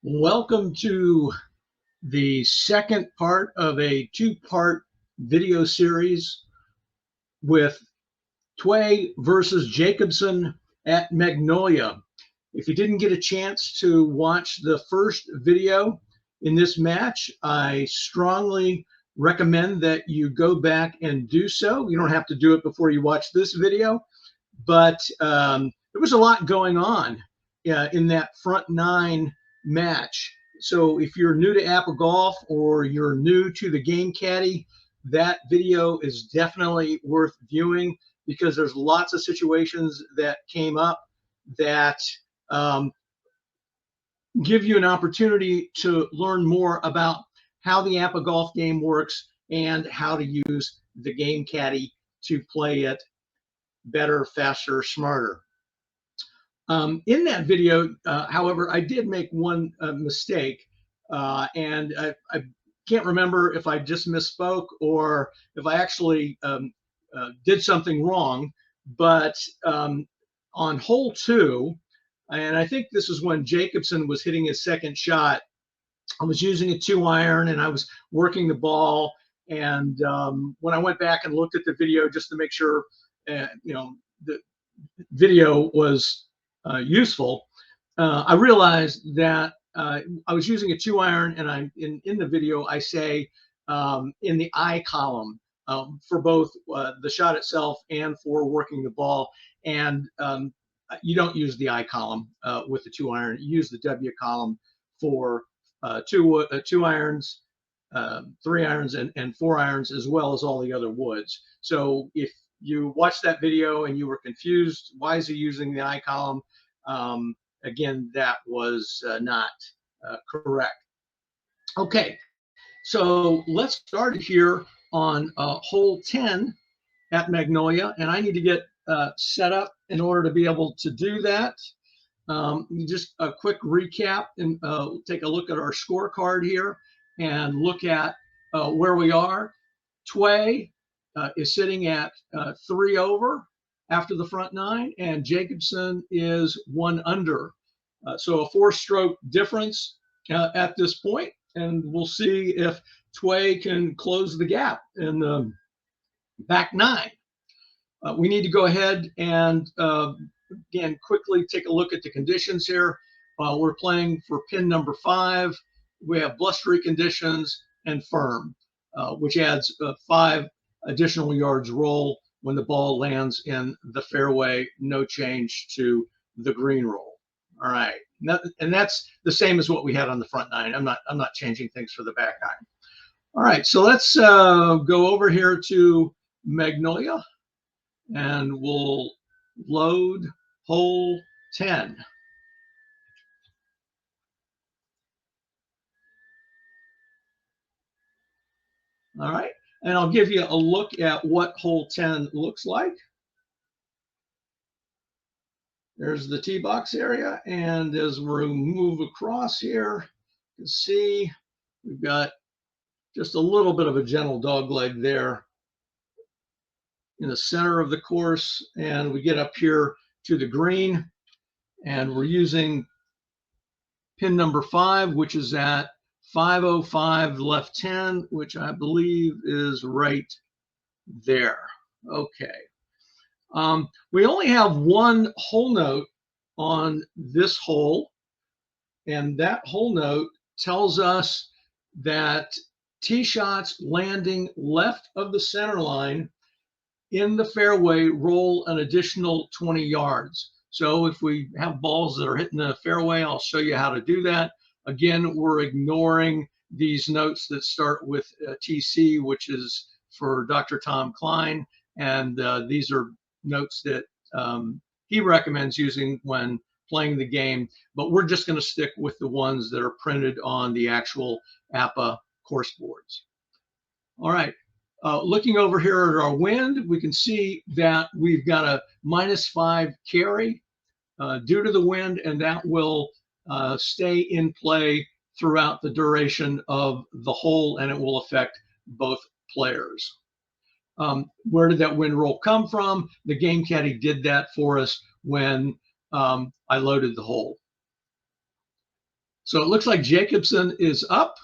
Welcome to the second part of a two-part video series with Tway versus Jacobsen at Magnolia. If you didn't get a chance to watch the first video in this match, I strongly recommend that you go back and do so. You don't have to do it before you watch this video, but there was a lot going on in that front nine match. So if you're new to APBA Golf or you're new to the Game Caddie, that video is definitely worth viewing because there's lots of situations that came up that give you an opportunity to learn more about how the APBA Golf game works and how to use the Game Caddie to play it better, faster, smarter. In that video, however, I did make one mistake, and I can't remember if I just misspoke or if I actually did something wrong, but on hole 2, and I think this is when Jacobsen was hitting his second shot, I was using a 2-iron and I was working the ball, and when I went back and looked at the video just to make sure the video was useful, I realized that I was using a 2-iron, and in the video I say in the I column for both the shot itself and for working the ball, and you don't use the I column with the 2-iron. You use the W column for 2 irons, 3 irons, and 4 irons, as well as all the other woods. So if you watched that video and you were confused, why is he using the I column? Again, that was not correct. Okay, so let's start here on hole 10 at Magnolia, and I need to get set up in order to be able to do that. Just a quick recap and take a look at our scorecard here and look at where we are. Tway is sitting at 3 over after the front 9, and Jacobsen is 1 under. So a 4-stroke difference at this point, and we'll see if Tway can close the gap in the back 9. We need to go ahead and again quickly take a look at the conditions here. We're playing for pin number 5. We have blustery conditions and firm, which adds 5 additional yards roll when the ball lands in the fairway. No change to the green roll. All right, and that's the same as what we had on the front 9. I'm not changing things for the back 9. All right, so let's go over here to Magnolia, and we'll load hole 10. All right, and I'll give you a look at what hole 10 looks like. There's the tee box area, and as we move across here, you can see we've got just a little bit of a gentle dog leg there in the center of the course, and we get up here to the green, and we're using pin number 5, which is at 505 left 10, which I believe is right there. Okay. We only have one hole note on this hole, and that hole note tells us that tee shots landing left of the center line in the fairway roll an additional 20 yards. So if we have balls that are hitting the fairway, I'll show you how to do that. Again, we're ignoring these notes that start with TC, which is for Dr. Tom Klein, and these are notes that he recommends using when playing the game, but we're just going to stick with the ones that are printed on the actual APBA course boards. All right, looking over here at our wind, we can see that we've got a -5 carry due to the wind, and that will stay in play throughout the duration of the hole, and it will affect both players. Where did that wind roll come from? The Game Caddie did that for us when I loaded the hole. So it looks like Jacobsen is up.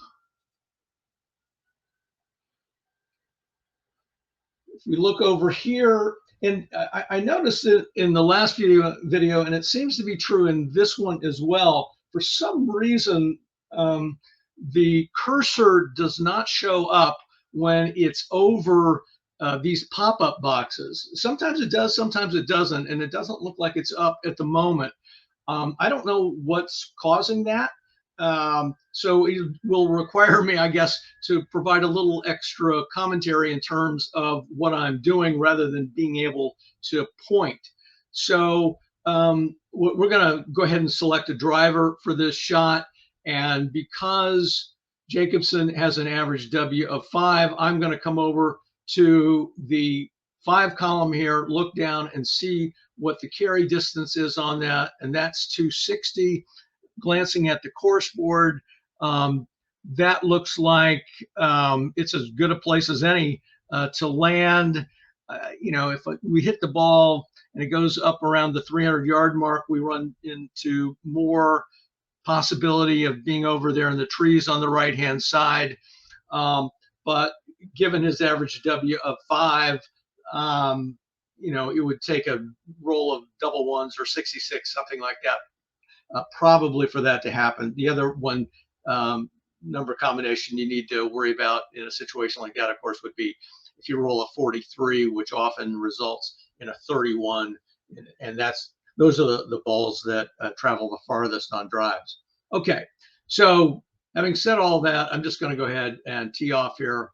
If we look over here, and I noticed it in the last video, and it seems to be true in this one as well. For some reason, the cursor does not show up when it's over these pop-up boxes. Sometimes it does, sometimes it doesn't, and it doesn't look like it's up at the moment. I don't know what's causing that. So it will require me, I guess, to provide a little extra commentary in terms of what I'm doing rather than being able to point. So we're going to go ahead and select a driver for this shot. And because Jacobsen has an average W of 5, I'm going to come over to the 5 column here, look down and see what the carry distance is on that. And that's 260. Glancing at the course board, that looks like it's as good a place as any to land. You know, if we hit the ball and it goes up around the 300-yard mark, we run into more possibility of being over there in the trees on the right-hand side. But given his average W of 5, you know, it would take a roll of double ones or 66, something like that. Probably for that to happen. The other one number combination you need to worry about in a situation like that, of course, would be if you roll a 43, which often results in a 31, and those are the balls that travel the farthest on drives. Okay, so having said all that, I'm just going to go ahead and tee off here,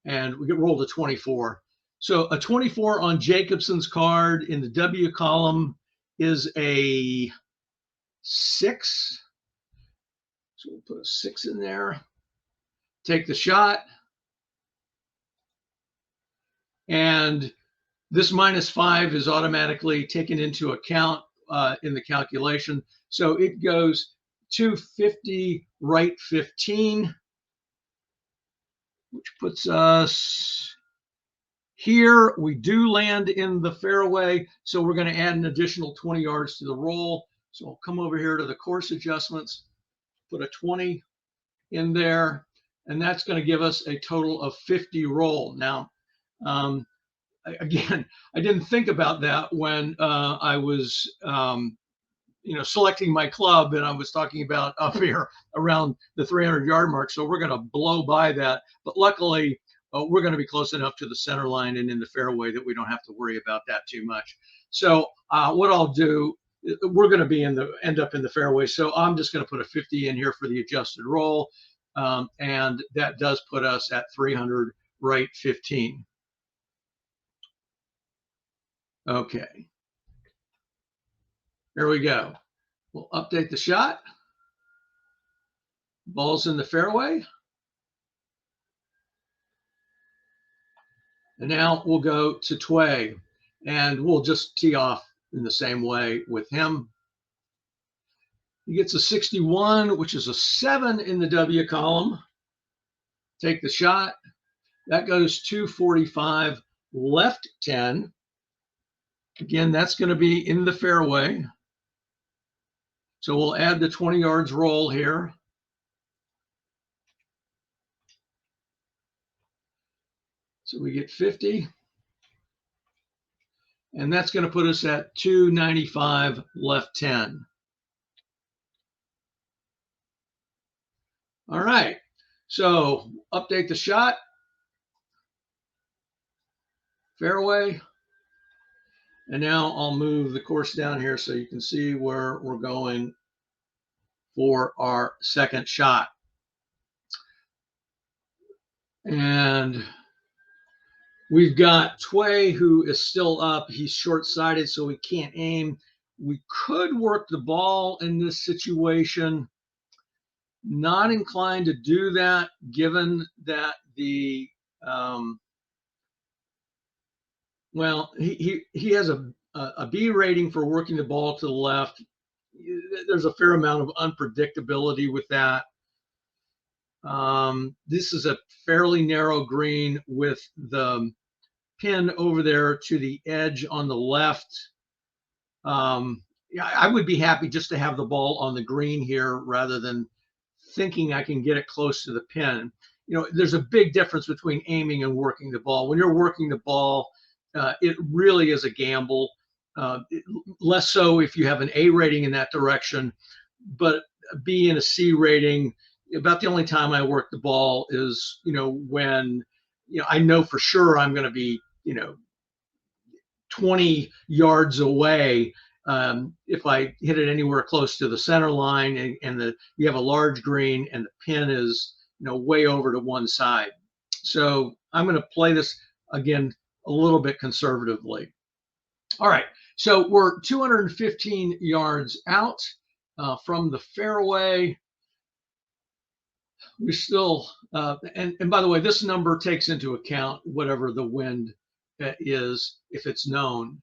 and we get rolled a 24. So a 24 on Jacobsen's card in the W column is a 6. So we'll put a 6 in there. Take the shot. And this -5 is automatically taken into account in the calculation. So it goes 250, right 15, which puts us here. We do land in the fairway, so we're going to add an additional 20 yards to the roll. So I'll come over here to the course adjustments, put a 20 in there, and that's going to give us a total of 50 roll. Now, again, I didn't think about that when I was, you know, selecting my club, and I was talking about up here around the 300-yard mark. So we're going to blow by that, but luckily, we're going to be close enough to the center line and in the fairway that we don't have to worry about that too much. So what I'll do, we're going to be end up in the fairway. So I'm just going to put a 50 in here for the adjusted roll. And that does put us at 300, right 15. Okay. There we go. We'll update the shot. Ball's in the fairway. And now we'll go to Tway, and we'll just tee off in the same way with him. He gets a 61, which is a 7 in the W column. Take the shot. That goes 245, left 10. Again, that's going to be in the fairway. So we'll add the 20 yards roll here. So we get 50. And that's going to put us at 295, left 10. All right. So update the shot. Fairway. And now I'll move the course down here so you can see where we're going for our second shot. And we've got Tway, who is still up. He's short-sighted, so we can't aim. We could work the ball in this situation. Not inclined to do that, given that the well, he has a B rating for working the ball to the left. There's a fair amount of unpredictability with that. This is a fairly narrow green with the pin over there to the edge on the left. yeah, I would be happy just to have the ball on the green here rather than thinking I can get it close to the pin. There's a big difference between aiming and working the ball. When you're working the ball, it really is a gamble. Less so if you have an A rating in that direction, but B and a C rating. About the only time I work the ball is, when, I know for sure I'm going to be, 20 yards away. If I hit it anywhere close to the center line and you have a large green and the pin is, way over to one side. So I'm going to play this again a little bit conservatively. All right, so we're 215 yards out from the fairway. We still, and by the way, this number takes into account whatever the wind is, if it's known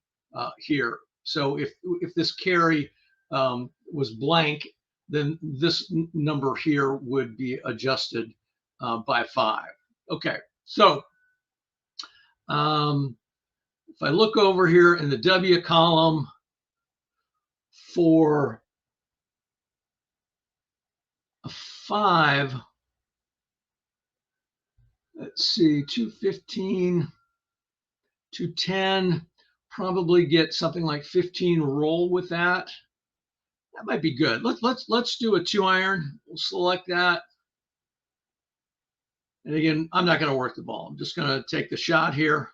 here. So if this carry was blank, then this number here would be adjusted by 5. Okay, so if I look over here in the W column for a 5, let's see, 215, 210, probably get something like 15 roll with that. That might be good. Let's do a 2-iron. We'll select that. And again, I'm not going to work the ball. I'm just going to take the shot here.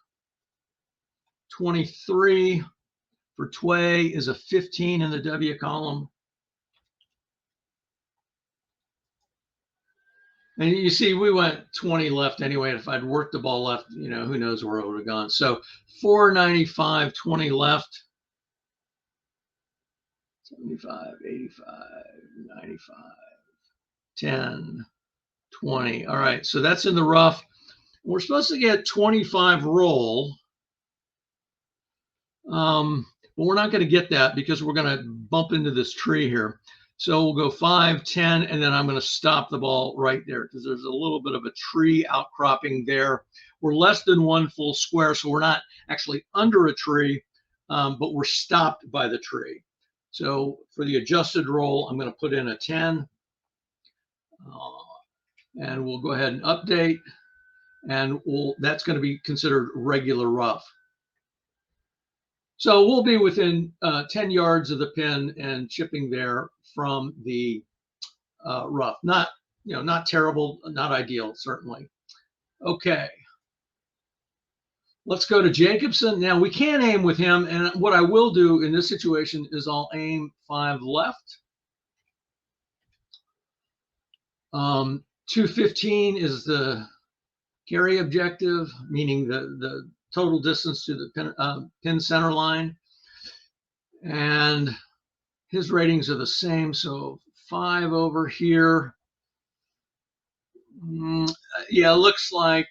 23 for Tway is a 15 in the W column. And you see, we went 20 left anyway. If I'd worked the ball left, who knows where it would have gone. So 495, 20 left. 75, 85, 95, 10, 20. All right, so that's in the rough. We're supposed to get 25 roll. But we're not going to get that because we're going to bump into this tree here. So we'll go 5, 10, and then I'm going to stop the ball right there because there's a little bit of a tree outcropping there. We're less than 1 full square, so we're not actually under a tree, but we're stopped by the tree. So for the adjusted roll, I'm going to put in a 10. And we'll go ahead and update. And that's going to be considered regular rough. So we'll be within 10 yards of the pin and chipping there from the rough. Not terrible, not ideal, certainly. Okay. Let's go to Jacobsen. Now we can aim with him, and what I will do in this situation is I'll aim 5 left. 215 is the carry objective, meaning the total distance to the pin center line. And his ratings are the same, so 5 over here. Yeah, looks like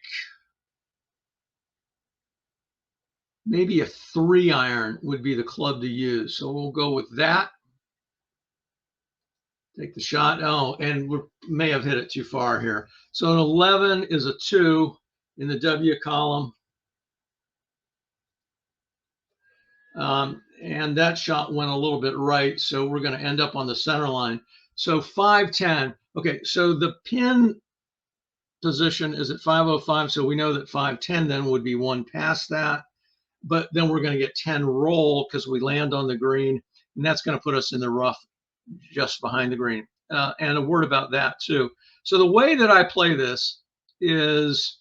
maybe a 3-iron would be the club to use. So we'll go with that. Take the shot. Oh, and we may have hit it too far here. So an 11 is a 2 in the W column. And that shot went a little bit right. So we're going to end up on the center line. So 510. Okay, so the pin position is at 505. So we know that 510 then would be 1 past that. But then we're going to get 10 roll because we land on the green. And that's going to put us in the rough just behind the green. And a word about that too. So the way that I play this is,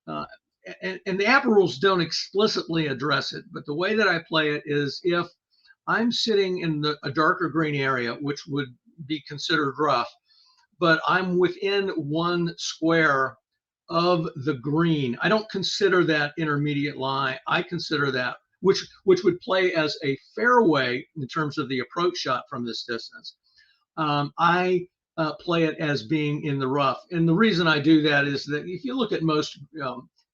and the APBA rules don't explicitly address it, but the way that I play it is if I'm sitting in a darker green area, which would be considered rough, but I'm within 1 square of the green. I don't consider that intermediate lie. I consider that, which would play as a fairway in terms of the approach shot from this distance. I play it as being in the rough. And the reason I do that is that if you look at most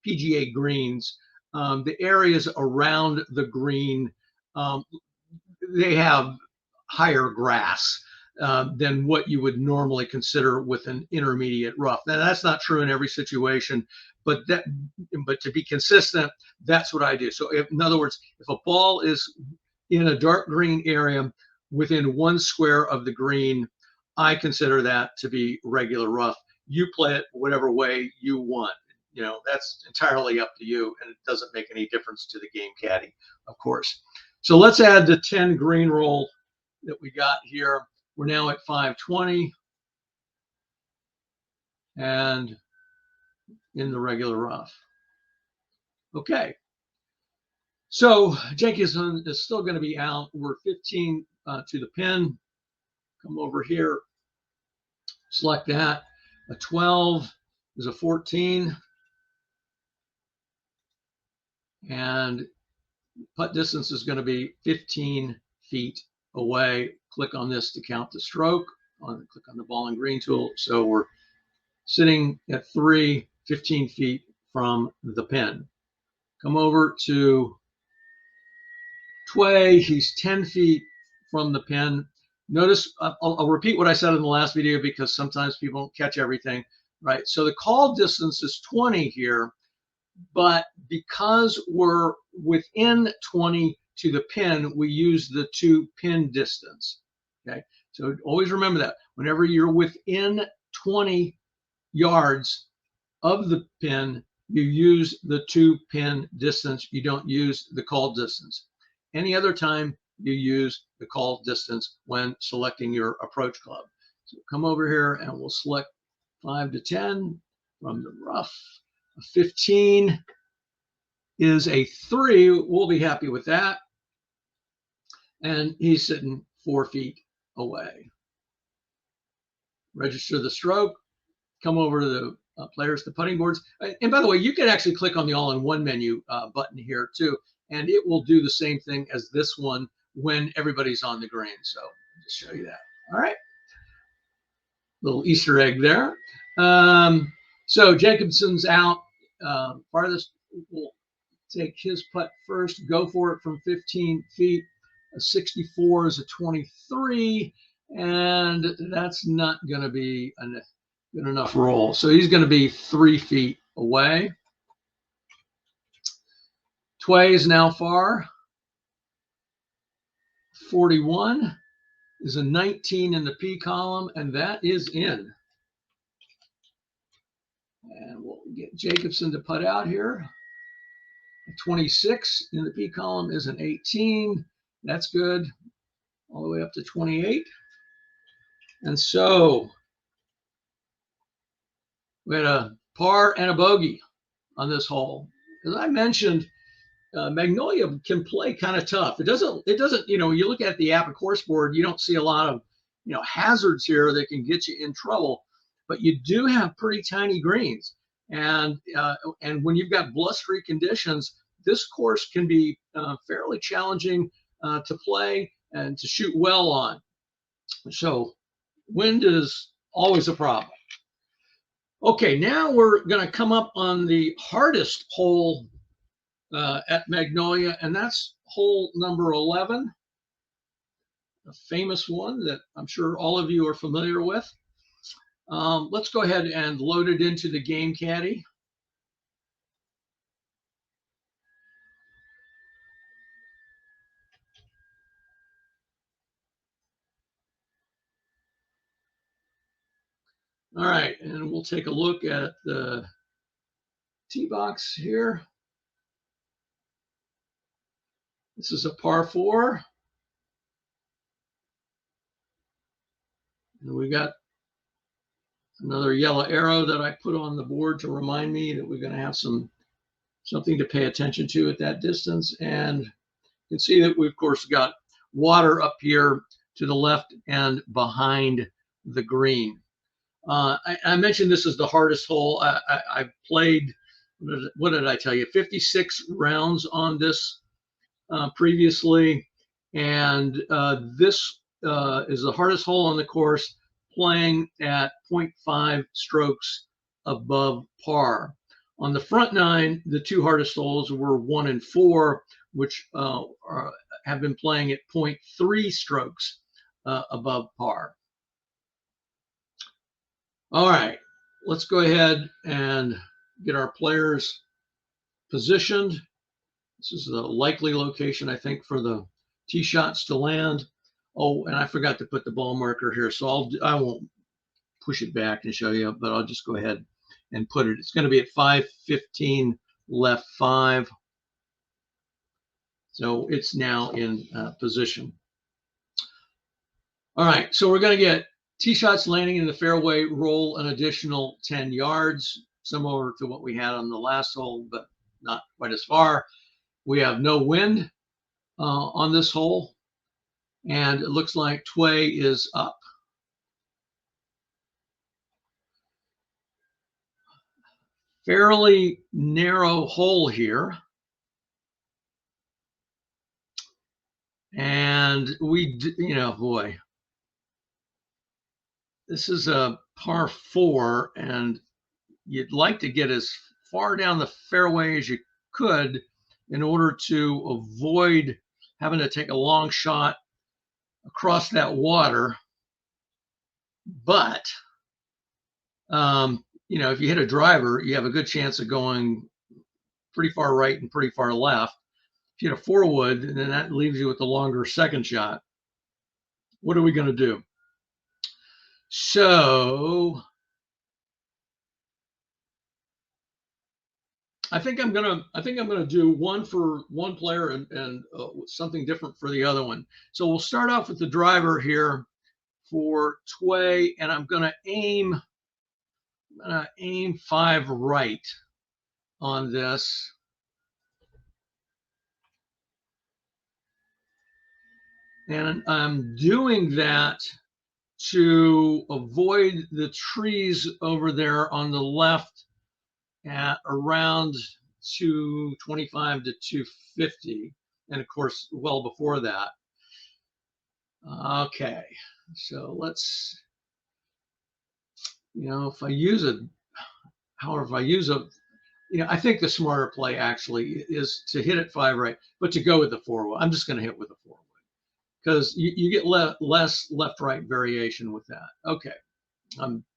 PGA greens, the areas around the green, they have higher grass than what you would normally consider with an intermediate rough. Now, that's not true in every situation, but to be consistent, that's what I do. So in other words, if a ball is in a dark green area within 1 square of the green, I consider that to be regular rough. You play it whatever way you want. You know, that's entirely up to you, and it doesn't make any difference to the Game Caddie, of course. So let's add the 10 green roll that we got here. We're now at 520 and in the regular rough. Okay. So Jacobsen is still going to be out. We're 15 to the pin. Come over here, select that. A 12 is a 14. And putt distance is going to be 15 feet away. Click on this to count the stroke. Click on the ball and green tool. So we're sitting at 15 feet from the pin. Come over to Tway. He's 10 feet from the pin. Notice, I'll repeat what I said in the last video because sometimes people don't catch everything, right? So the call distance is 20 here, but because we're within 20 to the pin, we use the 2 pin distance, okay? So always remember that. Whenever you're within 20 yards of the pin, you use the 2 pin distance. You don't use the call distance. Any other time, you use the call distance when selecting your approach club. So come over here and we'll select 5 to 10 from the rough. A 15 is a 3. We'll be happy with that. And he's sitting 4 feet away. Register the stroke. Come over to the players, the putting boards. And by the way, you can actually click on the all-in-one menu button here too, and it will do the same thing as this one when everybody's on the green. So I'll just show you that. All right. Little Easter egg there. So Jacobsen's out. Farthest will take his putt first. Go for it from 15 feet. A 64 is a 23, and that's not going to be a good enough roll. So he's going to be 3 feet away. Tway is now far. 41 is a 19 in the P column, and that is in. And we'll get Jacobsen to putt out here. A 26 in the P column is an 18. That's good. All the way up to 28. And so we had a par and a bogey on this hole. As I mentioned, Magnolia can play kind of tough. It doesn't, you know, you look at the APBA course board, you don't see a lot of, you know, hazards here that can get you in trouble, but you do have pretty tiny greens. And when you've got blustery conditions, this course can be fairly challenging to play and to shoot well on. So wind is always a problem. Okay, now we're going to come up on the hardest hole at Magnolia, and that's hole number 11, a famous one that I'm sure all of you are familiar with. Let's go ahead and load it into the Game Caddie. All right, and we'll take a look at the tee box here. This is a par 4. And we got another yellow arrow that I put on the board to remind me that we're going to have something to pay attention to at that distance. And you can see that we, of course, got water up here to the left and behind the green. I mentioned this is the hardest hole. I played, what did I tell you, 56 rounds on this previously. And this is the hardest hole on the course, playing at 0.5 strokes above par. On the front 9, the 2 hardest holes were 1 and 4, which have been playing at 0.3 strokes above par. All right, let's go ahead and get our players positioned. This is the likely location, I think, for the tee shots to land. Oh, and I forgot to put the ball marker here, so I won't push it back and show you, but I'll just go ahead and put it. It's going to be at 5:15 left 5. So it's now in position. All right, so we're going to get tee shots landing in the fairway, roll an additional 10 yards, similar to what we had on the last hole, but not quite as far. We have no wind on this hole, and it looks like Tway is up. Fairly narrow hole here. And we, boy, this is a par 4, and you'd like to get as far down the fairway as you could in order to avoid having to take a long shot across that water. But, if you hit a driver, you have a good chance of going pretty far right and pretty far left. If you hit a 4-wood, then that leaves you with the longer second shot. What are we going to do? So I think I'm gonna do one for one player and something different for the other one. So we'll start off with the driver here for Tway, and I'm gonna aim 5 right on this. And I'm doing that to avoid the trees over there on the left at around 225 to 250, and of course well before that. Okay, so let's, if I use I think the smarter play actually is to hit it 5 right, but to go with the 4-wood. I'm just going to hit with the 4-wood because you get less left-right variation with that. Okay,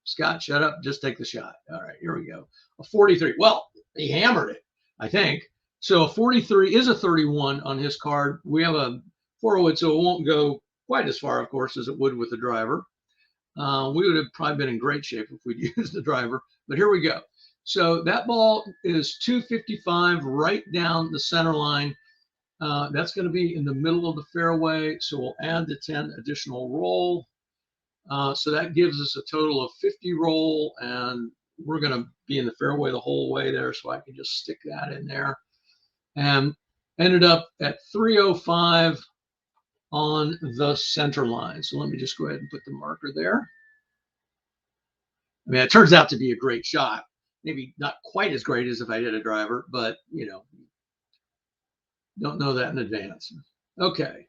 Scott, shut up. Just take the shot. All right, here we go. A 43. Well, he hammered it, I think. So a 43 is a 31 on his card. We have a 4-wood, so it won't go quite as far, of course, as it would with the driver. We would have probably been in great shape if we'd used the driver, but here we go. So that ball is 255 right down the center line. That's going to be in the middle of the fairway, so we'll add the 10 additional roll. So that gives us a total of 50 roll, and we're going to be in the fairway the whole way there, so I can just stick that in there. And ended up at 305 on the center line. So let me just go ahead and put the marker there. I mean, it turns out to be a great shot. Maybe not quite as great as if I did a driver, but, don't know that in advance. Okay.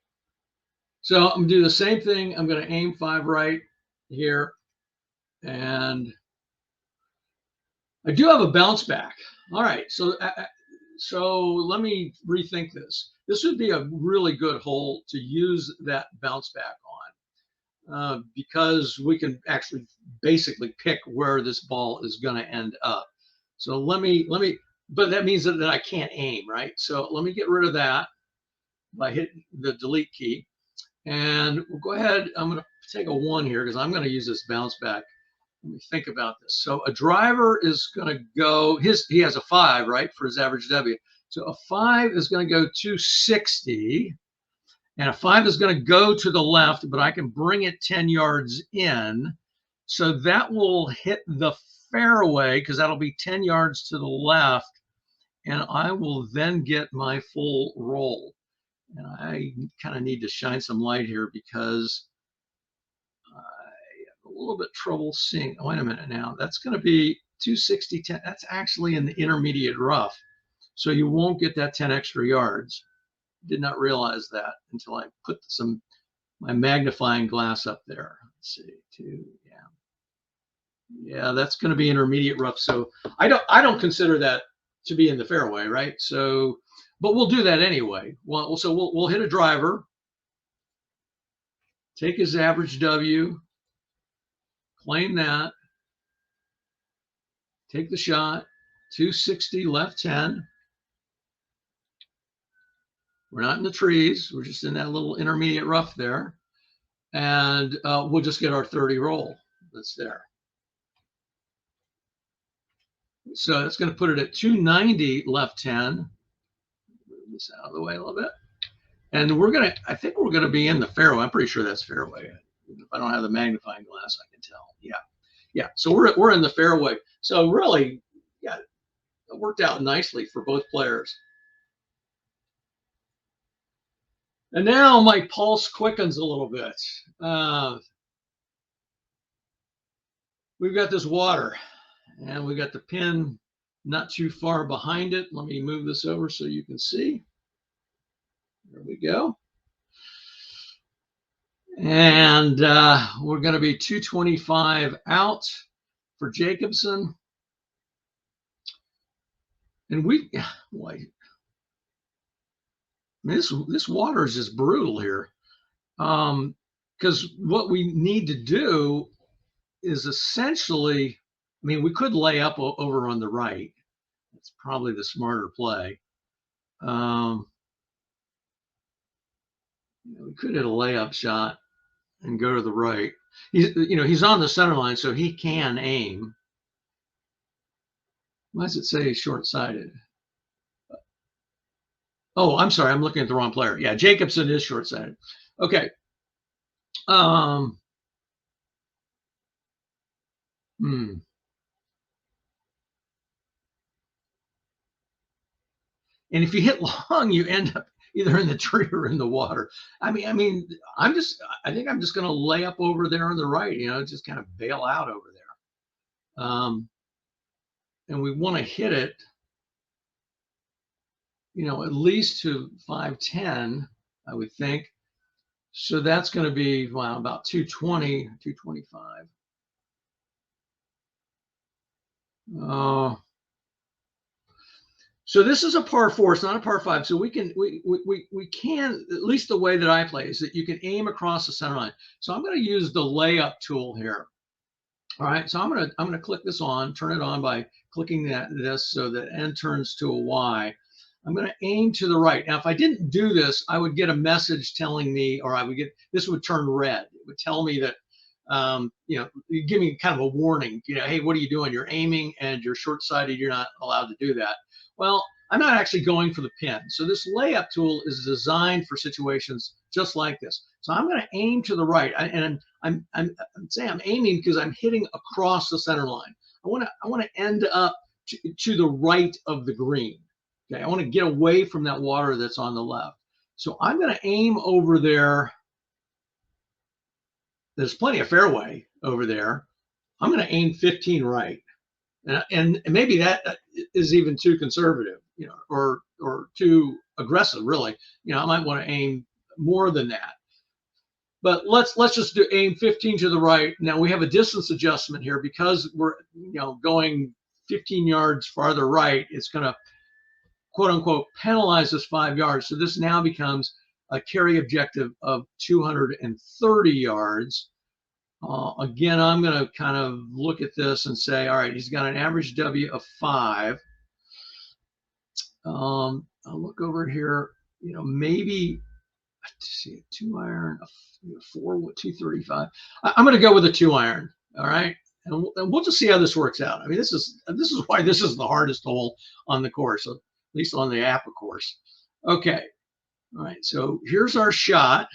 So I'm going to do the same thing. I'm going to aim 5 right here. And I do have a bounce back. All right. So let me rethink this. This would be a really good hole to use that bounce back on because we can actually basically pick where this ball is going to end up. So let me, but that means that I can't aim, right? So let me get rid of that by hitting the delete key. And we'll go ahead. I'm going to take a 1 here because I'm going to use this bounce back. Let me think about this. So a driver is going to go, he has a 5, right, for his average W. So a 5 is going to go 260, and a 5 is going to go to the left, but I can bring it 10 yards in. So that will hit the fairway because that'll be 10 yards to the left, and I will then get my full roll. And I kind of need to shine some light here because I have a little bit trouble seeing. Oh, wait a minute now. That's going to be 260, 10. That's actually in the intermediate rough. So you won't get that 10 extra yards. Did not realize that until I put my magnifying glass up there. Let's see, 2, yeah, that's going to be intermediate rough. So I don't consider that to be in the fairway, right? So, but we'll do that anyway. Well, so we'll hit a driver, take his average W, claim that, take the shot, 260 left 10. We're not in the trees. We're just in that little intermediate rough there. and we'll just get our 30 roll that's there. So it's going to put it at 290 left 10. Move this out of the way a little bit. And I think we're going to be in the fairway. I'm pretty sure that's fairway. If I don't have the magnifying glass, I can tell. Yeah. Yeah. So we're in the fairway. So really, yeah, it worked out nicely for both players. And now my pulse quickens a little bit. We've got this water, and we've got the pin not too far behind it. Let me move this over so you can see. There we go. And we're going to be 225 out for Jacobsen. And boy, this water is just brutal here. Because what we need to do is essentially, I mean, we could lay up over on the right. It's probably the smarter play. We could hit a layup shot and go to the right. He's on the center line, so he can aim. Why does it say short-sighted? Oh, I'm sorry. I'm looking at the wrong player. Yeah, Jacobsen is short-sighted. Okay. And if you hit long, you end up either in the tree or in the water. I think I'm just going to lay up over there on the right, just kind of bail out over there. And we want to hit it, at least to 510, I would think. So that's going to be, about 220, 225. So this is a par 4. It's not a par 5. So we can, at least the way that I play is that you can aim across the center line. So I'm going to use the layup tool here. All right. So I'm going to click this on, turn it on by clicking this so that N turns to a Y. I'm going to aim to the right. Now, if I didn't do this, I would get a message telling me, or this would turn red. It would tell me that, give me kind of a warning, hey, what are you doing? You're aiming and you're short-sighted. You're not allowed to do that. Well, I'm not actually going for the pin. So this layup tool is designed for situations just like this. So I'm going to aim to the right, and I'm saying I'm aiming because I'm hitting across the center line. I want to end up to the right of the green. Okay, I want to get away from that water that's on the left. So I'm going to aim over there. There's plenty of fairway over there. I'm going to aim 15 right. And maybe that is even too conservative, or too aggressive, really. I might want to aim more than that. But let's just aim 15 to the right. Now we have a distance adjustment here because we're going 15 yards farther right. It's going to quote unquote penalize us 5 yards. So this now becomes a carry objective of 230 yards. Again, I'm going to kind of look at this and say, all right, he's got an average W of 5. I'll look over here, maybe, let's see, a 2-iron, a 4, 235. I'm going to go with a 2-iron. All right. And we'll just see how this works out. I mean, this is why this is the hardest hole on the course, at least on the APBA course. Okay. All right. So here's our shot.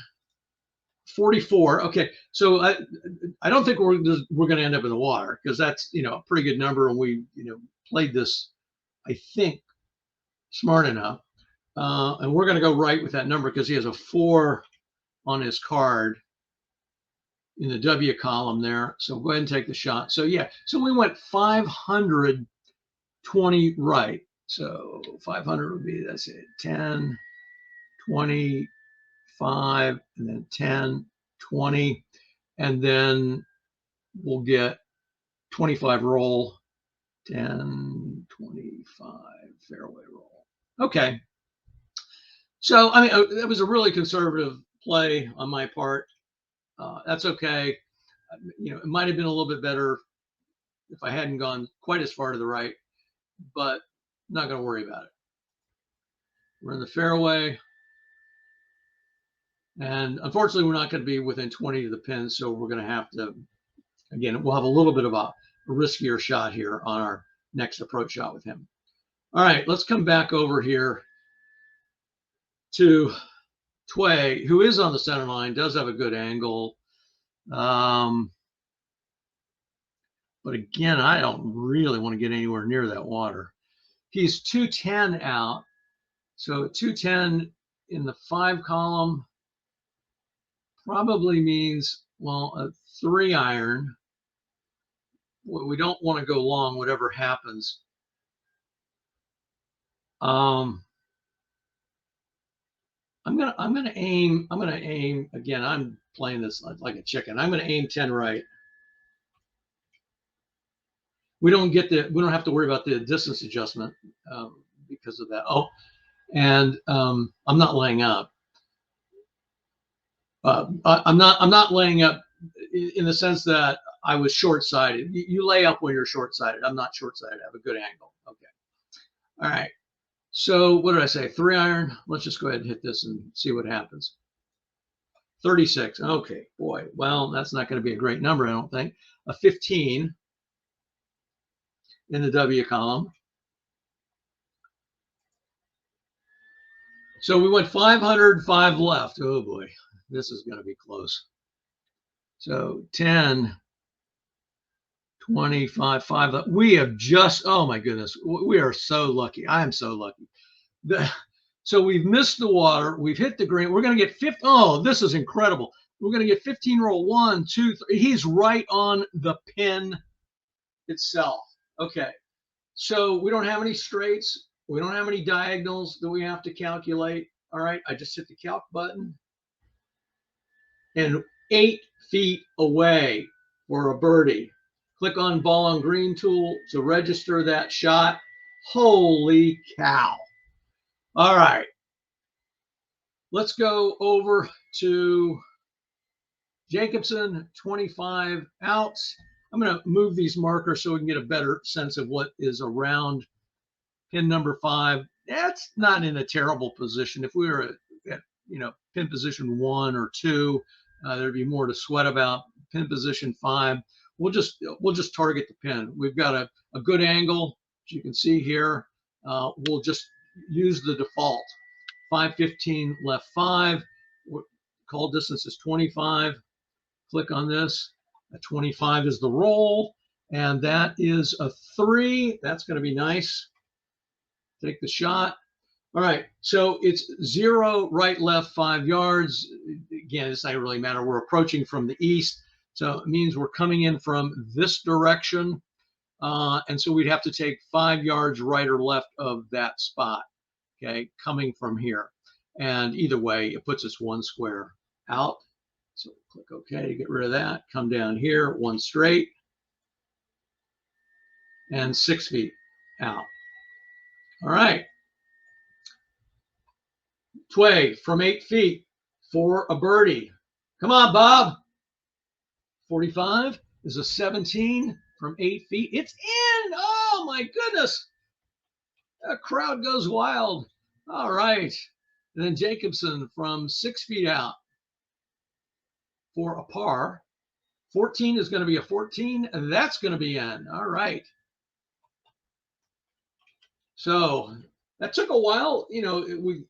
44. Okay, so I don't think we're going to end up in the water, because that's a pretty good number, and we played this, I think, smart enough, and we're going to go right with that number because he has a 4 on his card in the W column there. So go ahead and take the shot. So yeah, so we went 520 right. So 500 would be, that's it, 10, 20. 5, and then 10, 20, and then we'll get 25 roll, 10, 25 fairway roll. Okay. So, I mean, that was a really conservative play on my part. That's okay. It might have been a little bit better if I hadn't gone quite as far to the right, but I'm not going to worry about it. We're in the fairway. And unfortunately, we're not going to be within 20 of the pin, so we're going to have to, again, we'll have a little bit of a riskier shot here on our next approach shot with him. All right, let's come back over here to Tway, who is on the center line, does have a good angle. But again, I don't really want to get anywhere near that water. He's 210 out. So 210 in the 5 column probably means, well, a 3 iron. We don't want to go long, whatever happens. I'm gonna aim again. I'm playing this like a chicken. I'm gonna aim 10 right. We don't have to worry about the distance adjustment because of that. Oh, and I'm not laying up. I'm not laying up in the sense that I was short-sighted. You lay up when you're short-sighted. I'm not short-sighted. I have a good angle. Okay. All right. So what did I say? 3 iron. Let's just go ahead and hit this and see what happens. 36. Okay, boy. Well, that's not going to be a great number, I don't think. A 15 in the W column. So we went 500, 5 left. Oh boy, this is going to be close. So 10, 25, 5 left. We have just, oh my goodness, we are so lucky. I am so lucky. So we've missed the water. We've hit the green. We're going to get 50. Oh, this is incredible. We're going to get 15 roll 1, 2, 3. He's right on the pin itself. Okay. So we don't have any straights. We don't have any diagonals that we have to calculate. All right. I just hit the calc button. And 8 feet away for a birdie. Click on ball on green tool to register that shot. Holy cow. All right. Let's go over to Jacobsen, 25 outs. I'm going to move these markers so we can get a better sense of what is around pin number 5. That's not in a terrible position. If we were at pin position 1 or 2, there'd be more to sweat about. Pin position 5, we'll just target the pin. We've got a good angle, as you can see here. We'll just use the default 515 left 5. Call distance is 25. Click on this. A 25 is the roll, and that is a 3. That's going to be nice. Take the shot. All right, so it's 0 right left 5 yards. Again, it's not really matter. We're approaching from the east, so it means we're coming in from this direction, and so we'd have to take 5 yards right or left of that spot. Okay, coming from here, and either way, it puts us 1 square out. So click OK to get rid of that. Come down here, 1 straight, and 6 feet out. All right. Tway from 8 feet for a birdie. Come on, Bob. 45 is a 17 from 8 feet. It's in. Oh, my goodness. The crowd goes wild. All right. And then Jacobsen from 6 feet out for a par. 14 is going to be a 14, and that's going to be in. All right. So that took a while. We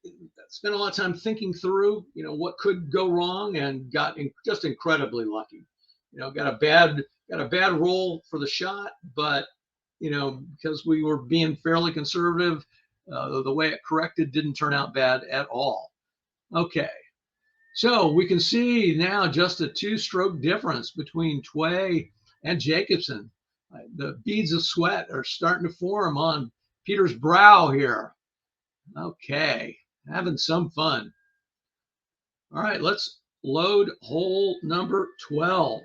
spent a lot of time thinking through, what could go wrong, and got just incredibly lucky. Got a bad roll for the shot, but because we were being fairly conservative, the way it corrected didn't turn out bad at all. Okay. So we can see now just a 2-stroke difference between Tway and Jacobsen. The beads of sweat are starting to form on Peter's brow here. Okay, having some fun. All right, let's load hole number 12.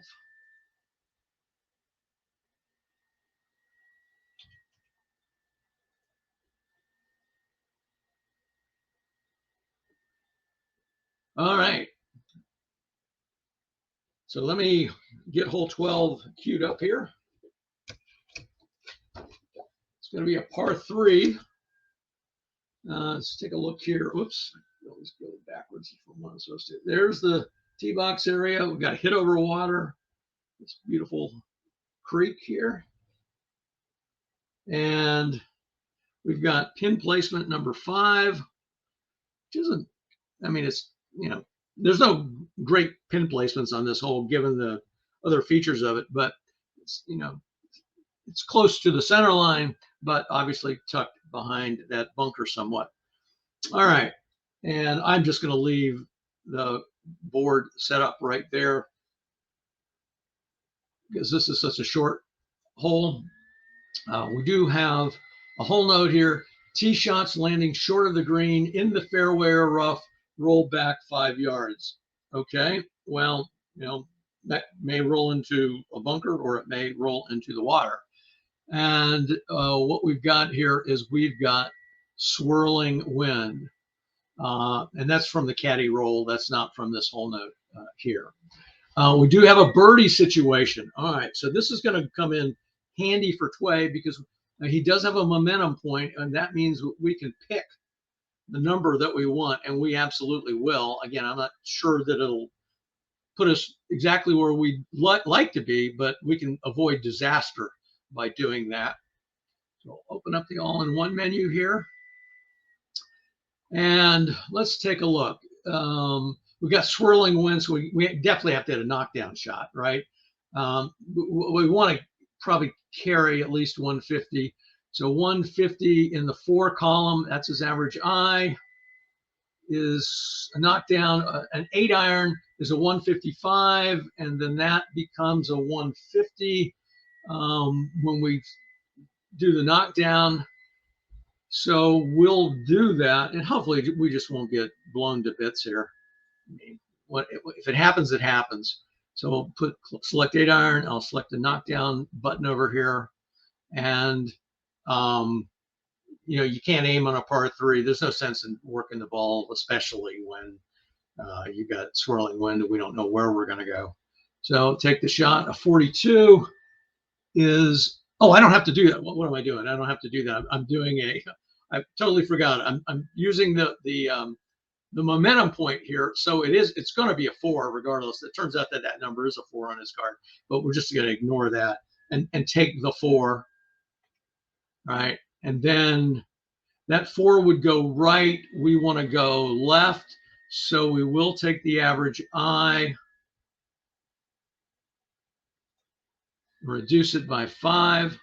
All right. So let me get hole 12 queued up here. It's going to be a par 3. Let's take a look here. Oops, always go backwards from what I'm supposed to. There's the tee box area. We've got a hit over water. This beautiful creek here. And we've got pin placement number 5, which isn't, I mean, it's, you know, there's no great pin placements on this hole given the other features of it, but it's, you know, it's close to the center line, but obviously tucked behind that bunker somewhat. All right. And I'm just going to leave the board set up right there because this is such a short hole. We do have a hole note here. Tee shots landing short of the green in the fairway or rough, roll back 5 yards. Okay, well, you know, that may roll into a bunker or it may roll into the water. And what we've got here is we've got swirling wind. And that's from the caddy roll. That's not from this hole note here. We do have a birdie situation. All right, so this is going to come in handy for Tway because he does have a momentum point, and that means we can pick the number that we want, and we absolutely will. Again, I'm not sure that it'll put us exactly where we'd like to be, but we can avoid disaster by doing that. So I'll open up the all-in-one menu here. And let's take a look. We've got swirling winds, so we definitely have to hit a knockdown shot, right? We want to probably carry at least 150. So 150 in the 4 column, that's his average eye, is a knockdown. An 8 iron is a 155, and then that becomes a 150 when we do the knockdown. So we'll do that, and hopefully we just won't get blown to bits here. I mean, if it happens, it happens. So we'll select 8 iron. I'll select the knockdown button over here, and you know, you can't aim on a par 3. There's no sense in working the ball, especially when you got swirling wind and we don't know where we're going to go. So take the shot. A 42 is, oh, I don't have to do that. What am I doing? I don't have to do that. I'm doing I totally forgot. I'm using the momentum point here. So it's going to be a 4 regardless. It turns out that number is a 4 on his card, but we're just going to ignore that and take the 4, right? And then that 4 would go right. We want to go left. So we will take the average eye, reduce it by 5,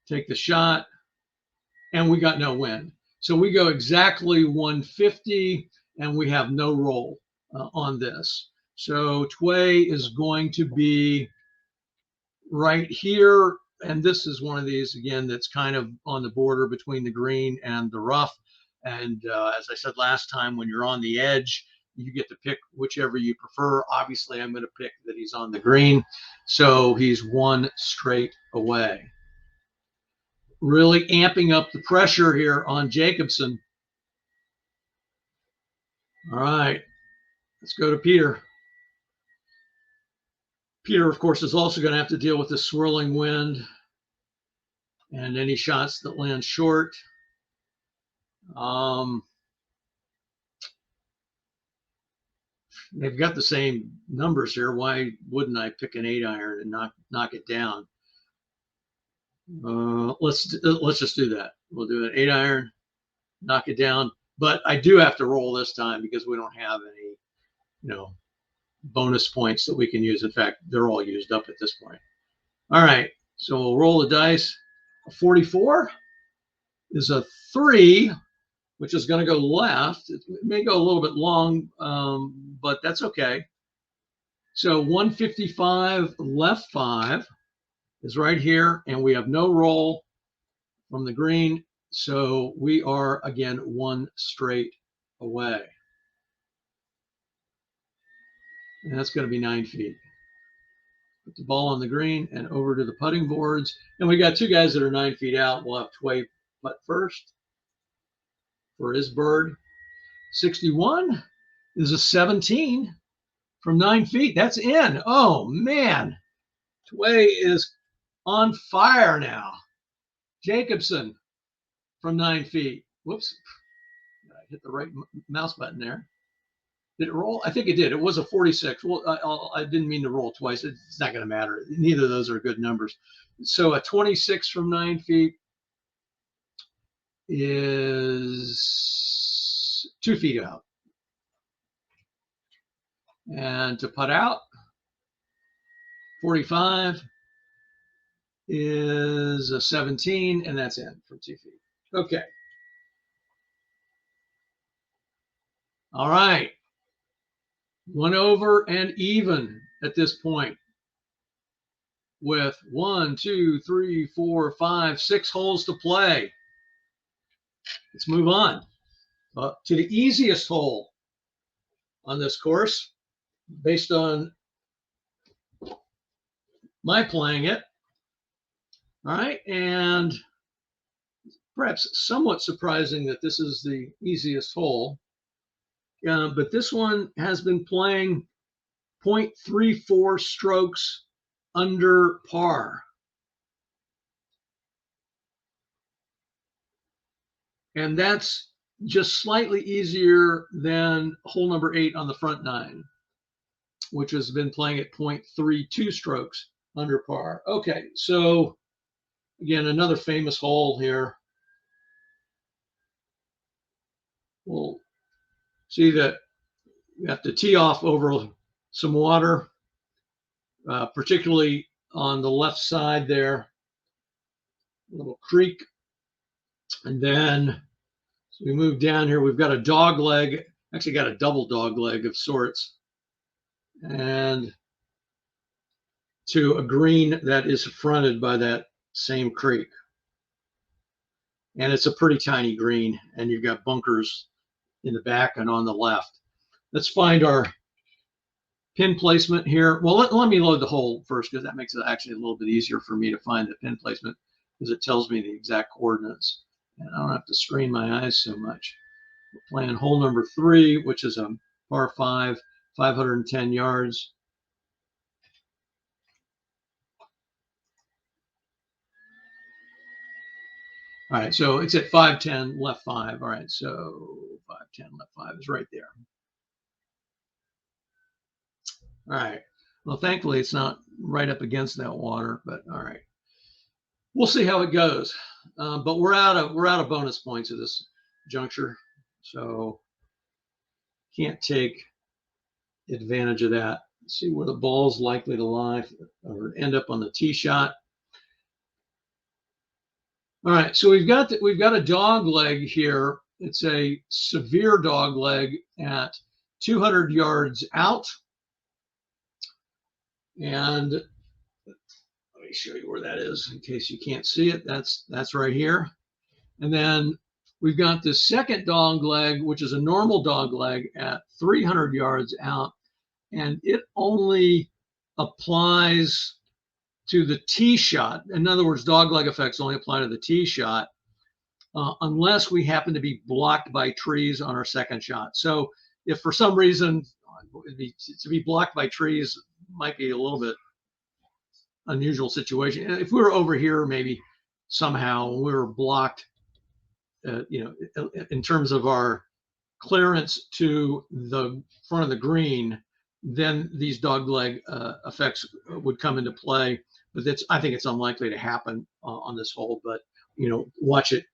take the shot, and we got no wind. So we go exactly 150, and we have no roll on this. So Tway is going to be right here. And this is one of these, again, that's kind of on the border between the green and the rough. And as I said last time, when you're on the edge, you get to pick whichever you prefer. Obviously, I'm going to pick that he's on the green. So he's 1 straight away. Really amping up the pressure here on Jacobsen. All right, let's go to Peter. Peter, of course, is also going to have to deal with the swirling wind and any shots that land short. They've got the same numbers here. Why wouldn't I pick an 8 iron and knock it down? Let's just do that. We'll do an 8 iron, knock it down. But I do have to roll this time because we don't have any, you know, bonus points that we can use. In fact, they're all used up at this point. All right, so we'll roll the dice. A 44 is a 3, which is going to go left. It may go a little bit long, but that's okay. So 155 left 5 is right here, and we have no roll from the green. So we are, again, 1 straight away. And that's going to be 9 feet. Put the ball on the green and over to the putting boards. And we got 2 guys that are 9 feet out. We'll have Tway putt first for his bird. 61 is a 17 from 9 feet. That's in. Oh, man. Tway is on fire now. Jacobsen from 9 feet. Whoops. I hit the right mouse button there. Did it roll? I think it did. It was a 46. Well, I didn't mean to roll twice. It's not going to matter. Neither of those are good numbers. So a 26 from 9 feet is 2 feet out. And to putt out, 45 is a 17, and that's in for 2 feet. Okay. All right. 1 over and even at this point with 1, 2, 3, 4, 5, 6 holes to play. Let's move on to the easiest hole on this course based on my playing it. All right. And perhaps somewhat surprising that this is the easiest hole. But this one has been playing 0.34 strokes under par. And that's just slightly easier than hole number 8 on the front 9, which has been playing at 0.32 strokes under par. Okay, so again, another famous hole here. We'll see that we have to tee off over some water, particularly on the left side there, a little creek. And then so we move down here. We've got a dog leg, actually got a double dog leg of sorts, and to a green that is fronted by that same creek. And it's a pretty tiny green, and you've got bunkers in the back and on the left. Let's find our pin placement here. Well, let me load the hole first, because that makes it actually a little bit easier for me to find the pin placement, because it tells me the exact coordinates. And I don't have to strain my eyes so much. We're playing hole number 3, which is a par 5, 510 yards. All right, so it's at 510, left 5. All right, so 510, left 5 is right there. All right. Well, thankfully, it's not right up against that water, but all right. We'll see how it goes. But we're out of bonus points at this juncture, so can't take advantage of that. Let's see where the ball's likely to lie or end up on the tee shot. All right, so we've got a dog leg here. It's a severe dog leg at 200 yards out. And let me show you where that is in case you can't see it. That's right here. And then we've got the second dog leg, which is a normal dog leg at 300 yards out. And it only applies to the tee shot. In other words, dog leg effects only apply to the tee shot unless we happen to be blocked by trees on our second shot. So if for some reason to be blocked by trees might be a little bit unusual situation. If we were over here, maybe somehow we were blocked, in terms of our clearance to the front of the green, then these dog leg effects would come into play. But I think it's unlikely to happen on this hole. But watch it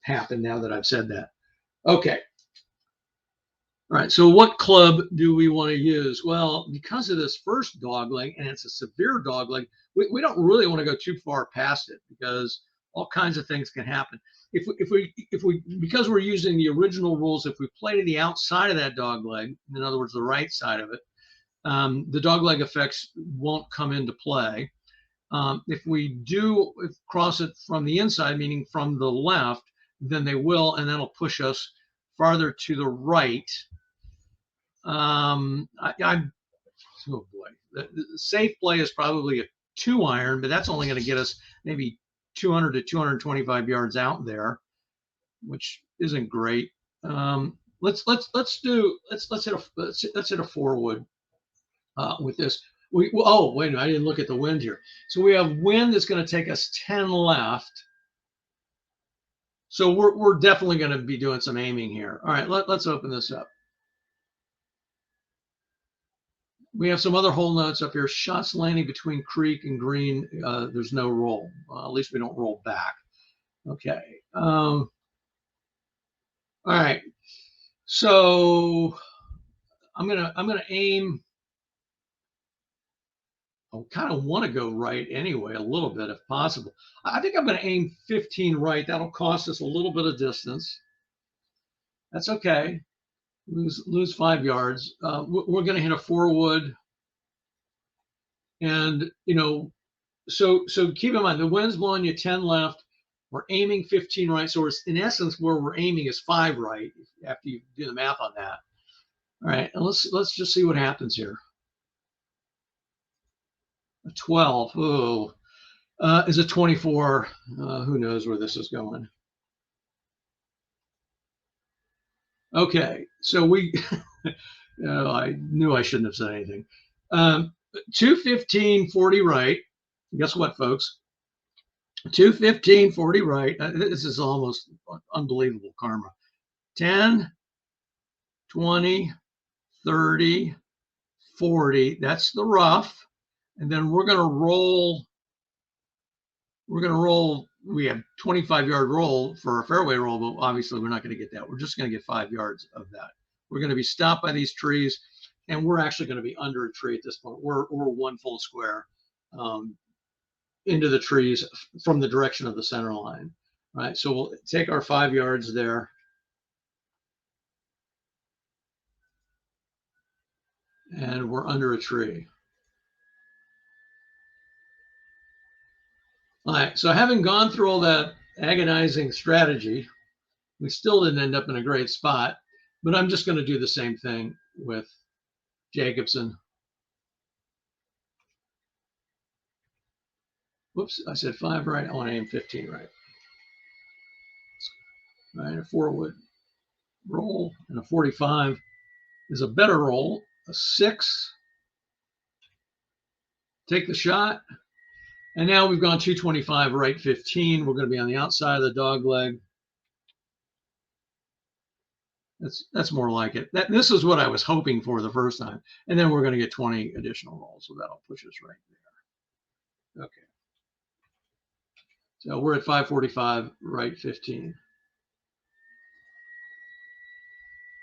happen now that I've said that. Okay. All right, so what club do we want to use? Well, because of this first dog leg, and it's a severe dog leg, we don't really want to go too far past it, because all kinds of things can happen. If we because we're using the original rules, if we play to the outside of that dog leg, in other words, the right side of it, the dog leg effects won't come into play. If we do cross it from the inside, meaning from the left, then they will, and that'll push us farther to the right. Oh boy, the safe play is probably a 2-iron, but that's only going to get us maybe 200 to 225 yards out there, which isn't great. Let's hit a 4-wood with this. Oh wait a minute, I didn't look at the wind here. So we have wind that's going to take us 10 left. So we're definitely going to be doing some aiming here. All right, let's open this up. We have some other hole notes up here. Shots landing between creek and green. There's no roll. At least we don't roll back. Okay. All right. So I'm gonna aim. I kind of want to go right anyway, a little bit if possible. I think I'm going to aim 15 right. That'll cost us a little bit of distance. That's okay. Lose 5 yards. We're going to hit a 4-wood, and so keep in mind the wind's blowing you 10 left. We're aiming 15 right. So in essence, where we're aiming is 5 right. After you do the math on that. All right, and let's just see what happens here. A 12. Oh. Is a 24. Who knows where this is going? Okay, so we, I knew I shouldn't have said anything. 215, 40 right. Guess what, folks? 215, 40 right. This is almost unbelievable karma. 10, 20, 30, 40. That's the rough. And then we're going to roll. We have 25-yard roll for a fairway roll, but obviously we're not going to get that. We're just going to get 5 yards of that. We're going to be stopped by these trees, and we're actually going to be under a tree at this point. We're 1 full square into the trees from the direction of the center line. All right, so we'll take our 5 yards there. And we're under a tree. All right, so having gone through all that agonizing strategy, we still didn't end up in a great spot, but I'm just going to do the same thing with Jacobsen. Whoops, I said 5 right. I want to aim 15 right. All right, a 4-wood roll and a 45 is a better roll. A 6. Take the shot. And now we've gone 225 right 15. We're going to be on the outside of the dog leg. That's more like it. This is what I was hoping for the first time. And then we're going to get 20 additional rolls. So that'll push us right there. Okay. So we're at 545 right 15.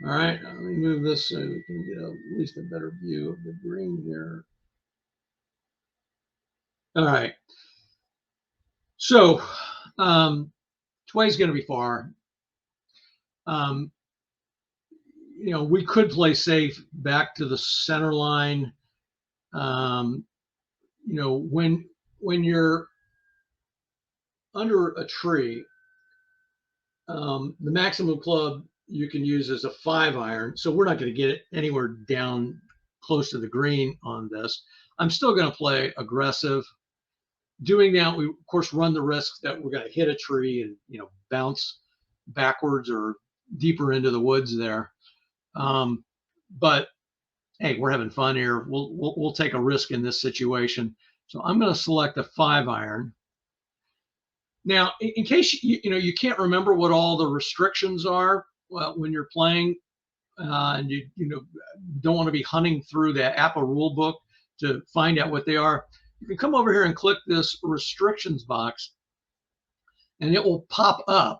All right, let me move this so we can get at least a better view of the green here. All right. So Tway's going to be far. We could play safe back to the center line. When you're under a tree, the maximum club you can use is a 5-iron. So we're not going to get it anywhere down close to the green on this. I'm still going to play aggressive. Doing that, we of course run the risk that we're going to hit a tree and bounce backwards or deeper into the woods there. But hey, we're having fun here. We'll take a risk in this situation. So I'm going to select a 5-iron. Now, in case you can't remember what all the restrictions are when you're playing, and you don't want to be hunting through the APBA rule book to find out what they are, you can come over here and click this restrictions box, and it will pop up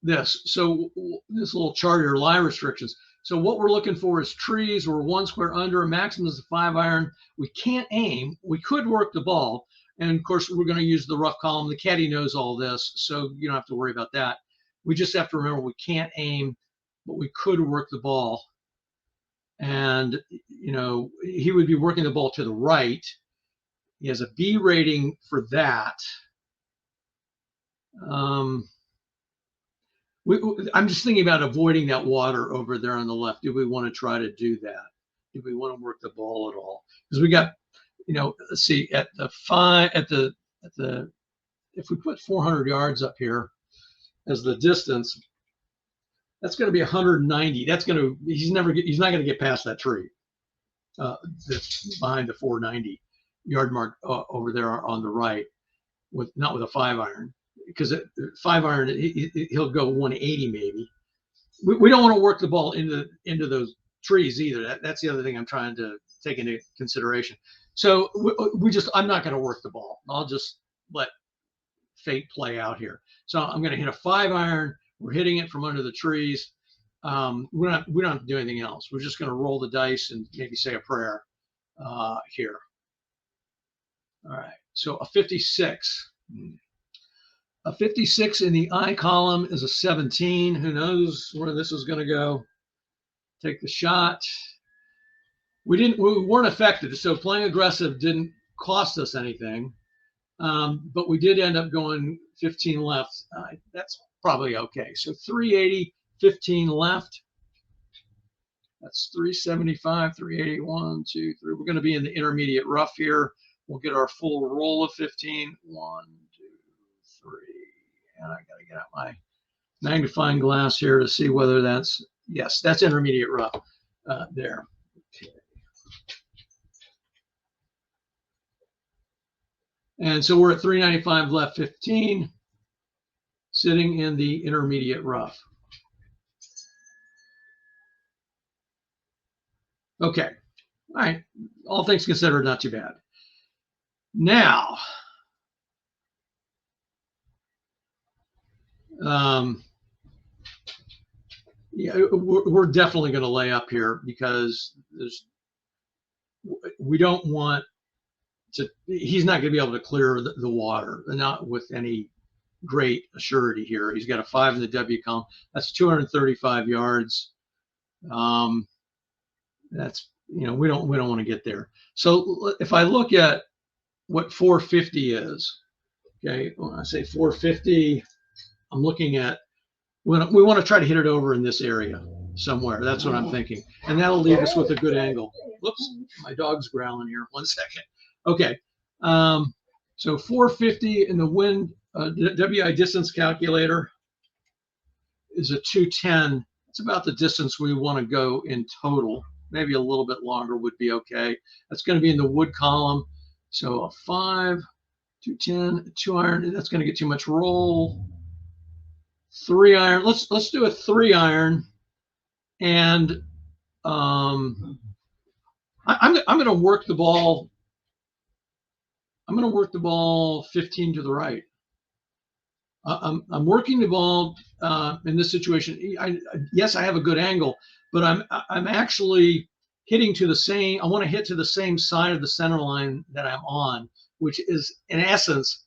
this. So this little chart here, lie restrictions. So what we're looking for is trees. We're 1 square under. A maximum is a 5-iron. We can't aim. We could work the ball. And of course, we're going to use the rough column. The caddy knows all this, so you don't have to worry about that. We just have to remember we can't aim, but we could work the ball. And, he would be working the ball to the right. He has a B rating for that. I'm just thinking about avoiding that water over there on the left. Do we want to try to do that? Do we want to work the ball at all? Because we got, let's see, at the if we put 400 yards up here as the distance, that's going to be 190. He's not going to get past that tree that's behind the 490 yard mark over there on the right, not with a 5-iron. because 5-iron, he'll go 180 maybe. We don't want to work the ball into those trees either. That's the other thing I'm trying to take into consideration. So I'm not going to work the ball. I'll just let fate play out here. So I'm going to hit a 5-iron. We're hitting it from under the trees. We don't have to do anything else. We're just going to roll the dice and maybe say a prayer here. All right. So a 56. A 56 in the I column is a 17. Who knows where this is going to go? Take the shot. We weren't affected, so playing aggressive didn't cost us anything. But we did end up going 15 left. That's probably okay. So 380, 15 left. That's 375, 381, 2, 3. We're going to be in the intermediate rough here. We'll get our full roll of 15. 1, 2, 3. And I got to get out my magnifying glass here to see whether that's, yes, that's intermediate rough there. Okay. And so we're at 395 left 15, sitting in the intermediate rough. Okay. All right. All things considered, not too bad. Now, yeah, we're definitely going to lay up here because we don't want to, he's not going to be able to clear the water, not with any great assurity here. He's got a 5 in the W column. That's 235 yards. That's, we don't want to get there. So if I look at what 450 is, okay, when I say 450, I'm looking at, we want to try to hit it over in this area somewhere. That's what I'm thinking. And that'll leave us with a good angle. Whoops, my dog's growling here. 1 second. Okay. So 450 in the wind, WI distance calculator is a 210. It's about the distance we want to go in total. Maybe a little bit longer would be okay. That's going to be in the wood column. So a 5, 210, 2-iron. That's going to get too much roll. 3-iron. Let's do a 3-iron, and I'm going to work the ball. I'm going to work the ball 15 to the right. I'm working the ball in this situation. Yes, I have a good angle, but I'm actually hitting to the same. I want to hit to the same side of the center line that I'm on, which is in essence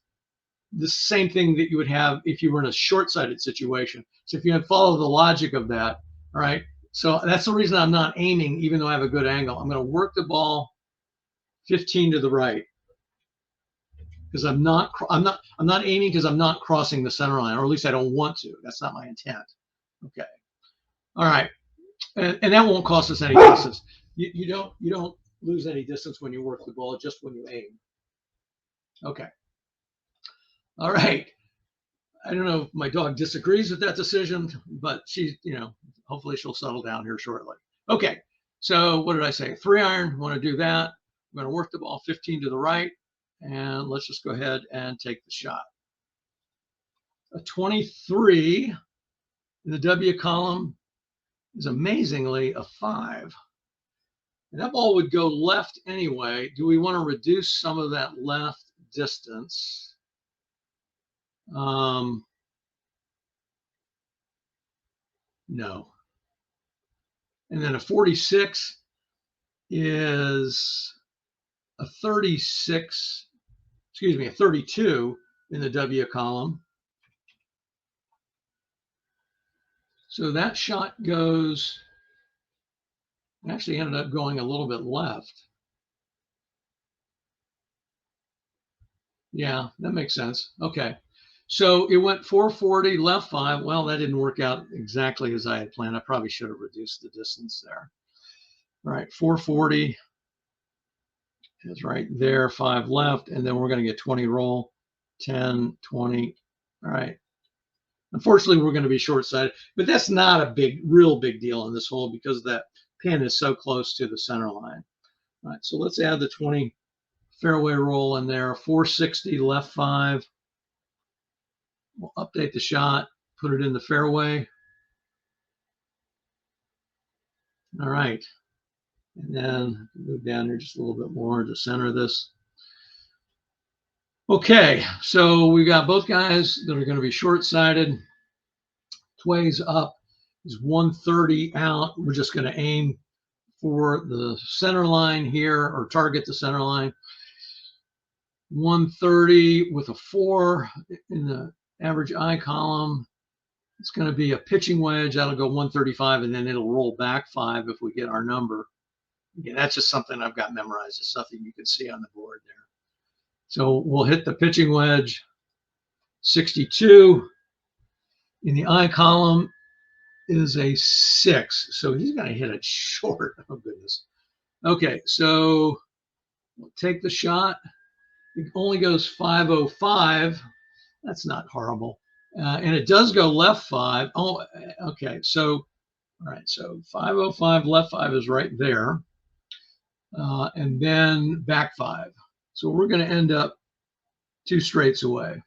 the same thing that you would have if you were in a short-sighted situation. So if you follow the logic of that, all right. So that's the reason I'm not aiming, even though I have a good angle. I'm going to work the ball 15 to the right because I'm not aiming because I'm not crossing the center line, or at least I don't want to. That's not my intent. Okay. All right. And that won't cost us any distance. You don't lose any distance when you work the ball, just when you aim. Okay. All right. I don't know if my dog disagrees with that decision, but she's, hopefully she'll settle down here shortly. Okay. So what did I say? 3-iron. Want to do that. I'm going to work the ball 15 to the right, and let's just go ahead and take the shot. A 23 in the W column is amazingly a 5. And that ball would go left anyway. Do we want to reduce some of that left distance? No. And then a 46 is a 36, a 32 in the W column. So that shot actually ended up going a little bit left. Yeah, that makes sense. Okay. So it went 440, left 5. Well, that didn't work out exactly as I had planned. I probably should have reduced the distance there. All right, 440 is right there, 5 left, and then we're going to get 20 roll, 10, 20. All right. Unfortunately, we're going to be short-sighted, but that's not a real big deal in this hole because that pin is so close to the center line. All right, so let's add the 20 fairway roll in there. 460 left 5. We'll update the shot, put it in the fairway. All right. And then move down here just a little bit more to center this. Okay, so we got both guys that are going to be short-sided. Tway's up is 130 out. We're just going to aim for the center line here, or target the center line. 130 with a 4 in the average eye column. It's going to be a pitching wedge. That'll go 135, and then it'll roll back 5 if we get our number. Again, that's just something I've got memorized. It's nothing you can see on the board there. So we'll hit the pitching wedge, 62. In the eye column is a 6. So he's going to hit it short. Oh, goodness. Okay, so we'll take the shot. It only goes 505. That's not horrible. And it does go left 5. Oh, okay. So, all right. So 505, left 5 is right there. And then back 5. So we're going to end up 2 straights away.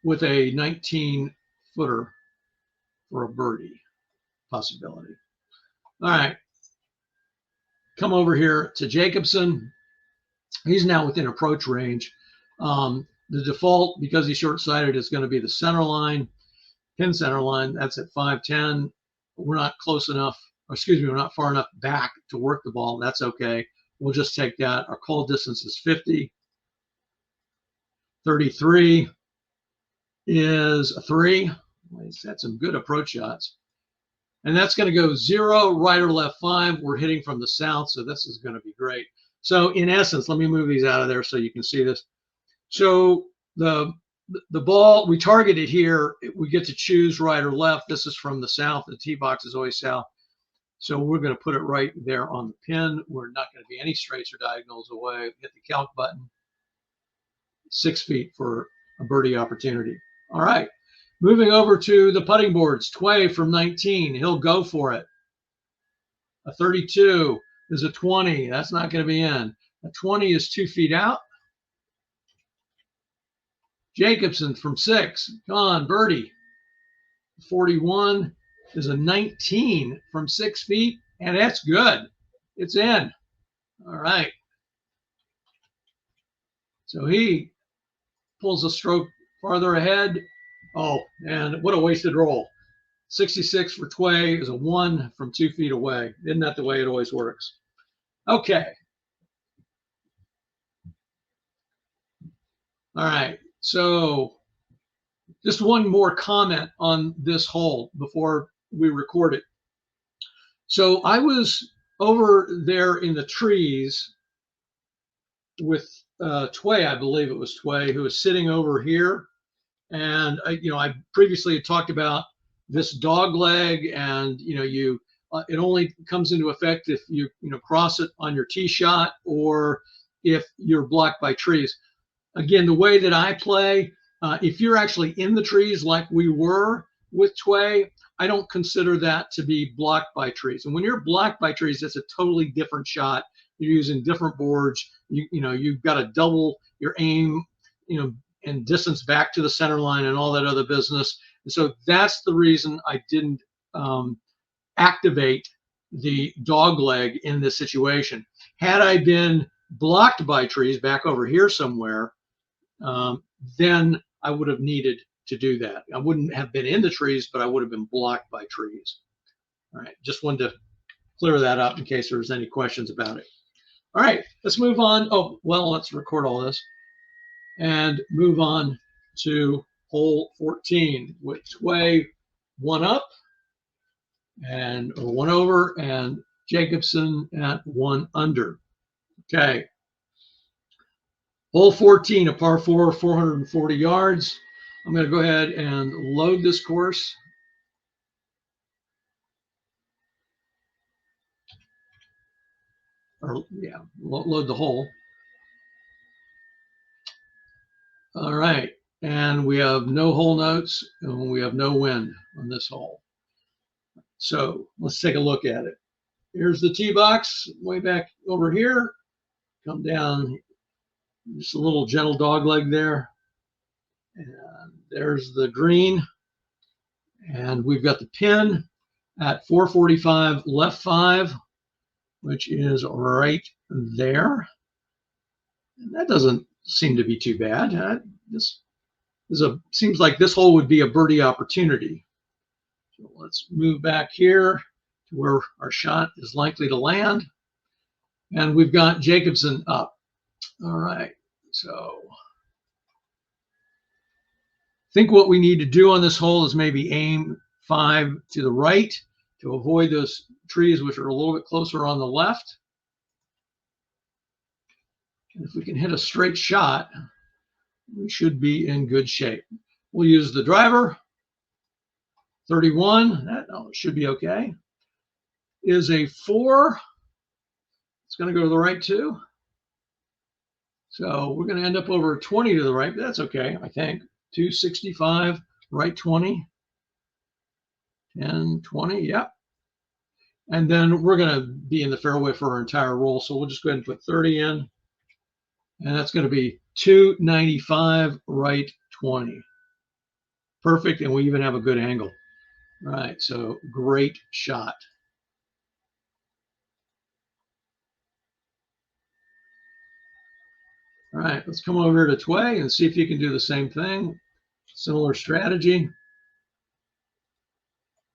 With a 19-footer for a birdie possibility. All right. Come over here to Jacobsen. He's now within approach range. The default, because he's short-sighted, is going to be the center line, pin center line. That's at 510. We're not close enough, or excuse me, we're not far enough back to work the ball. That's okay. We'll just take that. Our call distance is 50. 33 is a 3. He's had some good approach shots. And that's going to go 0, right or left 5. We're hitting from the south, so this is going to be great. So in essence, let me move these out of there so you can see this. So the ball, we target it here. We get to choose right or left. This is from the south. The tee box is always south. So we're going to put it right there on the pin. We're not going to be any straights or diagonals away. Hit the calc button. 6 feet for a birdie opportunity. All right. Moving over to the putting boards. Tway from 19. He'll go for it. A 32 is a 20. That's not going to be in. A 20 is 2 feet out. Jacobsen from 6. Come on, birdie. 41 is a 19 from 6 feet, and that's good. It's in. All right. So he pulls a stroke farther ahead. Oh, and what a wasted roll. 66 for Tway is a 1 from 2 feet away. Isn't that the way it always works? Okay. All right. So just one more comment on this hole before we record it. So I was over there in the trees with Tway, I believe it was Tway, who was sitting over here. And I previously had talked about this dog leg, and it only comes into effect if you cross it on your tee shot or if you're blocked by trees. Again, the way that I play, if you're actually in the trees like we were with Tway, I don't consider that to be blocked by trees. And when you're blocked by trees, that's a totally different shot. You're using different boards. You've got to double your aim, and distance back to the center line and all that other business. And so that's the reason I didn't activate the dog leg in this situation. Had I been blocked by trees back over here somewhere, then I would have needed to do that. I wouldn't have been in the trees, but I would have been blocked by trees. All right, just wanted to clear that up in case there was any questions about it. All right, let's move on. Oh, well, let's record all this and move on to hole 14 with Tway 1 up and 1 over, and Jacobsen at 1 under. Okay. Hole 14, a par 4, 440 yards. I'm going to go ahead and load this course. Or, yeah, load the hole. All right. And we have no hole notes, and we have no wind on this hole. So let's take a look at it. Here's the tee box way back over here. Come down Just a little gentle dog leg there. And there's the green. And we've got the pin at 445 left 5, which is right there. And that doesn't seem to be too bad. This seems like this hole would be a birdie opportunity. So let's move back here to where our shot is likely to land. And we've got Jacobsen up. All right, so I think what we need to do on this hole is maybe aim 5 to the right to avoid those trees, which are a little bit closer on the left. And if we can hit a straight shot, we should be in good shape. We'll use the driver. 31, that should be okay. Is a 4. It's going to go to the right too. So we're going to end up over 20 to the right, but that's okay, I think. 265, right 20. 10, 20, yep. And then we're going to be in the fairway for our entire roll. So we'll just go ahead and put 30 in. And that's going to be 295, right 20. Perfect, and we even have a good angle. All right, so great shot. All right, let's come over to Tway and see if you can do the same thing. Similar strategy.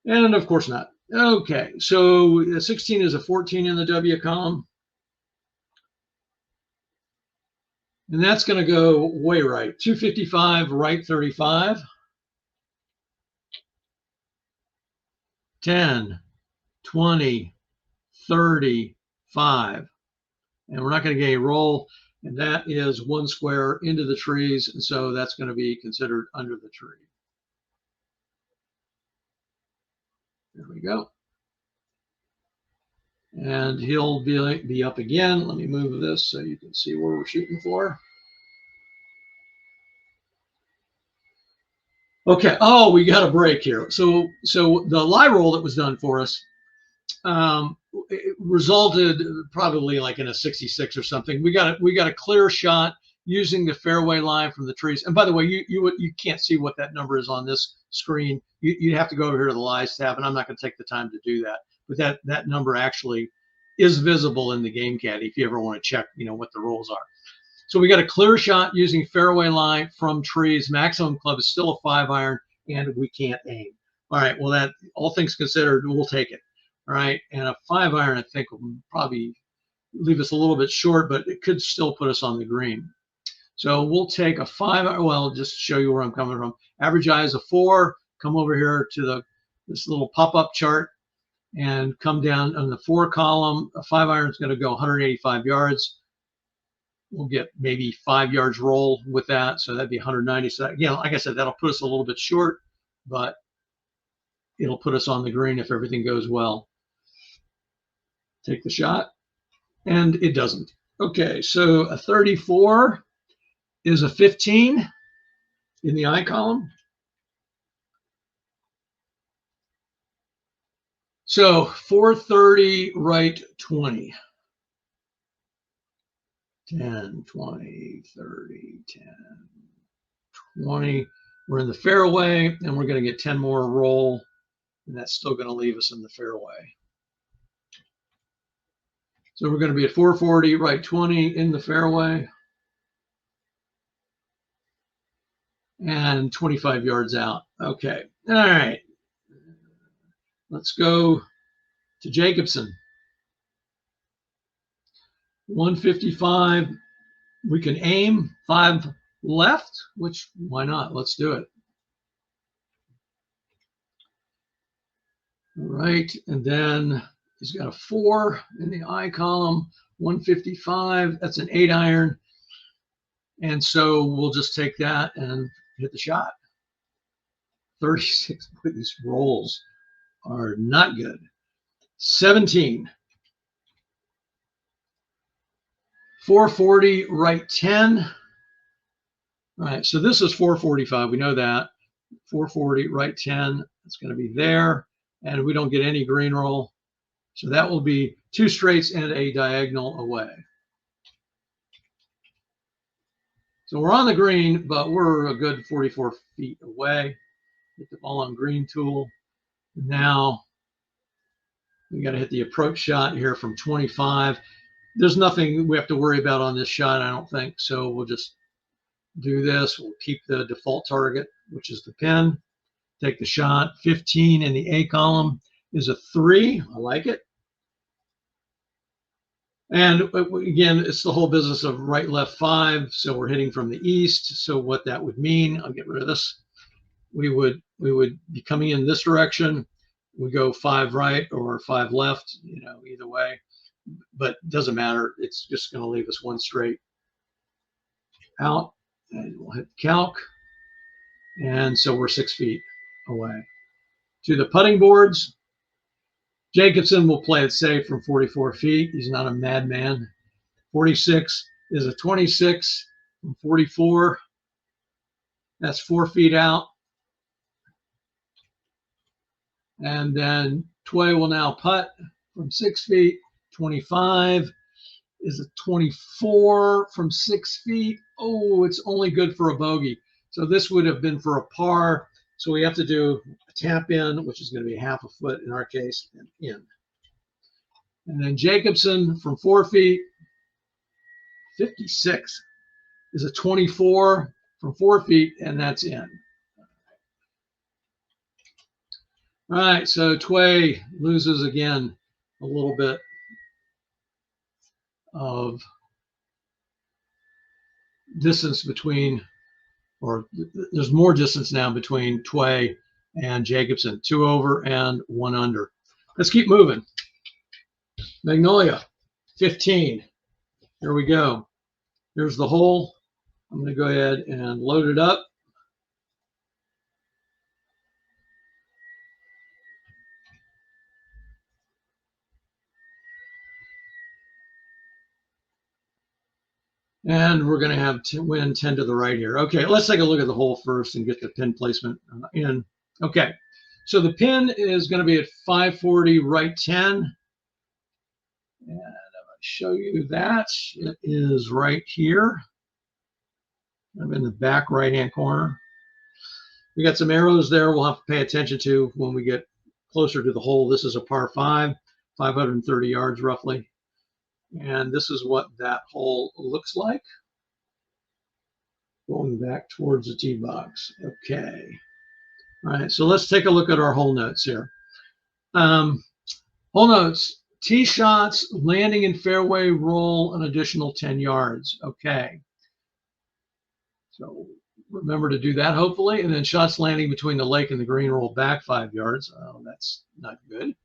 And of course not. Okay, so 16 is a 14 in the W column. And that's going to go way right. 255, right 35. 10, 20, 35. And we're not going to get a roll. And that is 1 square into the trees. And so that's going to be considered under the tree. There we go. And he'll be up again. Let me move this so you can see where we're shooting for. Okay. Oh, we got a break here. So the lie roll that was done for us it resulted probably like in a 66 or something. We got a clear shot using the fairway line from the trees. And by the way, you can't see what that number is on this screen. You'd have to go over here to the lies tab, and I'm not going to take the time to do that. But that number actually is visible in the Game Caddie if you ever want to check, what the rolls are. So we got a clear shot using fairway line from trees. Maximum club is still a 5-iron, and we can't aim. All right. Well, that all things considered, we'll take it. All right. And a 5-iron, I think, will probably leave us a little bit short, but it could still put us on the green. So we'll take a 5-iron. Well, just to show you where I'm coming from. Average eye is a 4. Come over here to this little pop-up chart and come down on the 4 column. A 5-iron is going to go 185 yards. We'll get maybe 5 yards roll with that. So that'd be 190. So again, like I said, that'll put us a little bit short, but it'll put us on the green if everything goes well. Take the shot, and it doesn't. Okay, so a 34 is a 15 in the I column. So 430, right 20. 10, 20, 30, 10, 20. We're in the fairway, and we're going to get 10 more roll, and that's still going to leave us in the fairway. So we're going to be at 440, right 20 in the fairway, and 25 yards out. Okay. All right. Let's go to Jacobsen. 155. We can aim 5 left, which why not? Let's do it. All right. And then he's got a 4 in the I column, 155. That's an 8-iron. And so we'll just take that and hit the shot. 36. These rolls are not good. 17. 440, right 10. All right, so this is 445. We know that. 440, right 10. It's going to be there. And we don't get any green roll. So that will be 2 straights and a diagonal away. So we're on the green, but we're a good 44 feet away. Hit the ball on green tool. Now we got to hit the approach shot here from 25. There's nothing we have to worry about on this shot, I don't think. So we'll just do this. We'll keep the default target, which is the pin. Take the shot. 15 in the A column is a 3. I like it. And again, it's the whole business of right, left, 5. So we're hitting from the east. So what that would mean, I'll get rid of this. We would be coming in this direction. We go 5 right or 5 left, either way. But it doesn't matter. It's just going to leave us one straight out. And we'll hit calc. And so we're 6 feet away. To the putting boards. Jacobsen will play it safe from 44 feet. He's not a madman. 46 is a 26 from 44. That's 4 feet out. And then Tway will now putt from 6 feet. 25 is a 24 from 6 feet. Oh, it's only good for a bogey. So this would have been for a par. So we have to do a tap in, which is going to be half a foot in our case, and in. And then Jacobsen from 4 feet, 56 is a 24 from 4 feet, and that's in. All right, so Tway loses again a little bit of distance between, or there's more distance now between Tway and Jacobsen. 2 over and 1 under. Let's keep moving. Magnolia, 15. Here we go. Here's the hole. I'm going to go ahead and load it up. And we're going to have wind 10 to the right here. Okay, let's take a look at the hole first and get the pin placement in. Okay, so the pin is going to be at 540 right 10. And I'm going to show you that. It is right here. I'm in the back right-hand corner. We got some arrows there we'll have to pay attention to when we get closer to the hole. This is a par 5, 530 yards roughly. And this is what that hole looks like. Going back towards the tee box. Okay. All right, so let's take a look at our hole notes here. Hole notes, tee shots, landing in fairway, roll an additional 10 yards. Okay. So remember to do that, hopefully. And then shots landing between the lake and the green, roll back 5 yards. Oh, that's not good,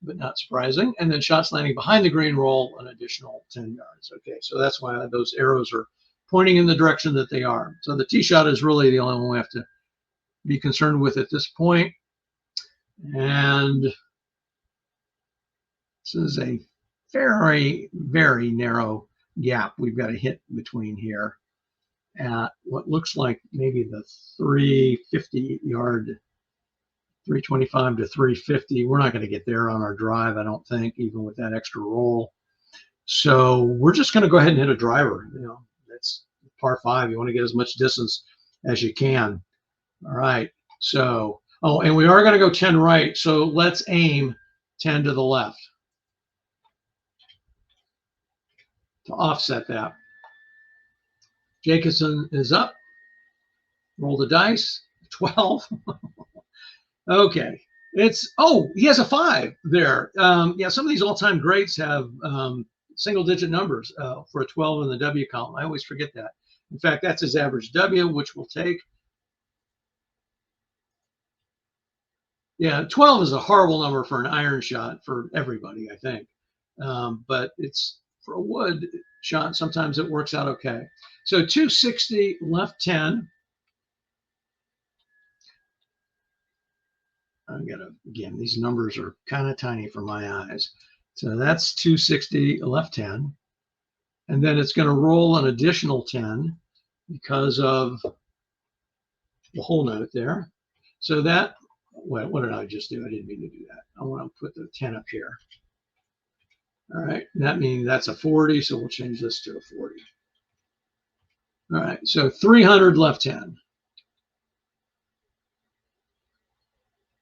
but not surprising. And then shots landing behind the green, roll an additional 10 yards. Okay, so that's why those arrows are pointing in the direction that they are. So the tee shot is really the only one we have to be concerned with at this point. And this is a very, very narrow gap we've got to hit between here at what looks like maybe the 350 yard, 325 to 350. We're not going to get there on our drive, I don't think, even with that extra roll. So we're just going to go ahead and hit a driver. That's par 5. You want to get as much distance as you can. All right. So, oh, and we are going to go 10 right. So let's aim 10 to the left to offset that. Jacobsen is up. Roll the dice. 12. Okay. He has a 5 there. Yeah, some of these all-time greats have single-digit numbers for a 12 in the W column. I always forget that. In fact, that's his average W, which we'll take. Yeah, 12 is a horrible number for an iron shot for everybody, I think. But it's for a wood shot, sometimes it works out okay. So 260 left 10. Again, these numbers are kind of tiny for my eyes. So that's 260 left 10. And then it's going to roll an additional 10 because of the hole note there. So that, what did I just do? I didn't mean to do that. I want to put the 10 up here. All right, that means that's a 40, so we'll change this to a 40. All right, so 300 left 10.